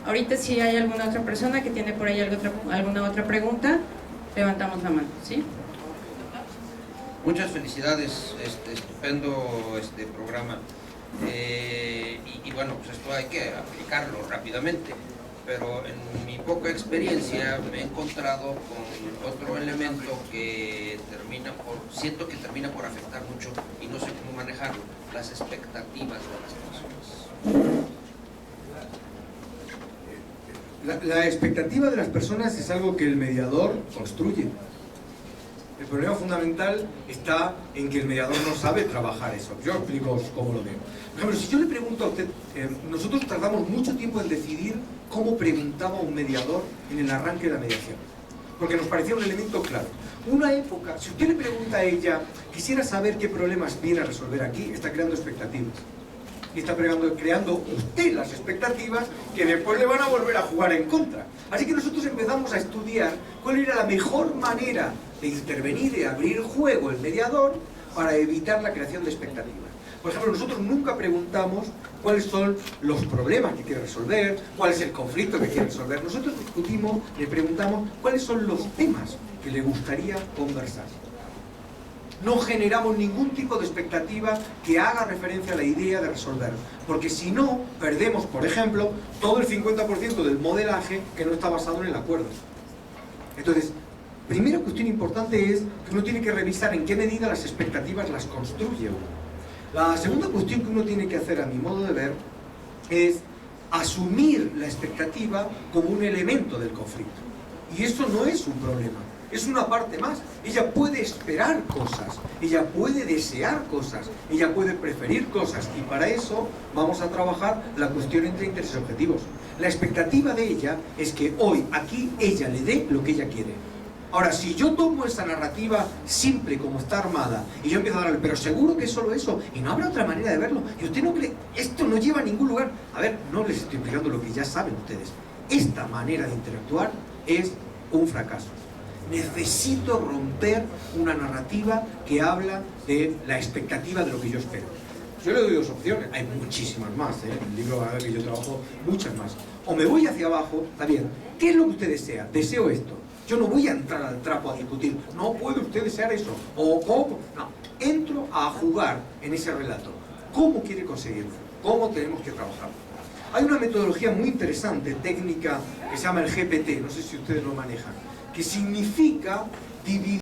Ahorita si hay alguna otra persona que tiene por ahí alguna otra pregunta, levantamos la mano, ¿sí? Muchas felicidades, estupendo programa. Y bueno, pues esto hay que aplicarlo rápidamente, pero en mi poca experiencia me he encontrado con otro elemento que siento que termina por afectar mucho y no sé cómo manejarlo: las expectativas de las personas. La expectativa de las personas es algo que el mediador construye. El problema fundamental está en que el mediador no sabe trabajar eso. Yo explico cómo lo veo. Por ejemplo, si yo le pregunto a usted, nosotros tardamos mucho tiempo en decidir cómo preguntaba un mediador en el arranque de la mediación, porque nos parecía un elemento claro. Una época, si usted le pregunta a ella, quisiera saber qué problemas viene a resolver aquí, está creando expectativas. Y está creando usted las expectativas que después le van a volver a jugar en contra. Así que nosotros empezamos a estudiar cuál era la mejor manera de intervenir, de abrir juego el mediador para evitar la creación de expectativas. Por ejemplo, nosotros nunca preguntamos cuáles son los problemas que quiere resolver, cuál es el conflicto que quiere resolver. Nosotros discutimos, le preguntamos cuáles son los temas que le gustaría conversar. No generamos ningún tipo de expectativa que haga referencia a la idea de resolver, porque si no, perdemos, por ejemplo, todo el 50% del modelaje que no está basado en el acuerdo. Entonces, primera cuestión importante es que uno tiene que revisar en qué medida las expectativas las construye uno. La segunda cuestión que uno tiene que hacer, a mi modo de ver, es asumir la expectativa como un elemento del conflicto. Y eso no es un problema. Es una parte más. Ella puede esperar cosas, ella puede desear cosas, ella puede preferir cosas, y para eso vamos a trabajar la cuestión entre intereses objetivos. La expectativa de ella es que hoy, aquí, ella le dé lo que ella quiere. Ahora, si yo tomo esa narrativa simple como está armada y yo empiezo a darle, pero seguro que es solo eso, y no habrá otra manera de verlo, y usted no cree, esto no lleva a ningún lugar. A ver, no les estoy explicando lo que ya saben ustedes. Esta manera de interactuar es un fracaso. Necesito romper una narrativa que habla de la expectativa de lo que yo espero. Yo le doy dos opciones, hay muchísimas más, en el libro que yo trabajo, muchas más. O me voy hacia abajo, está bien, ¿qué es lo que usted desea? Deseo esto. Yo no voy a entrar al trapo a discutir, no puede usted desear eso, o cómo, no, entro a jugar en ese relato. ¿Cómo quiere conseguirlo? ¿Cómo tenemos que trabajar? Hay una metodología muy interesante, técnica, que se llama el GPT, no sé si ustedes lo manejan, que significa dividir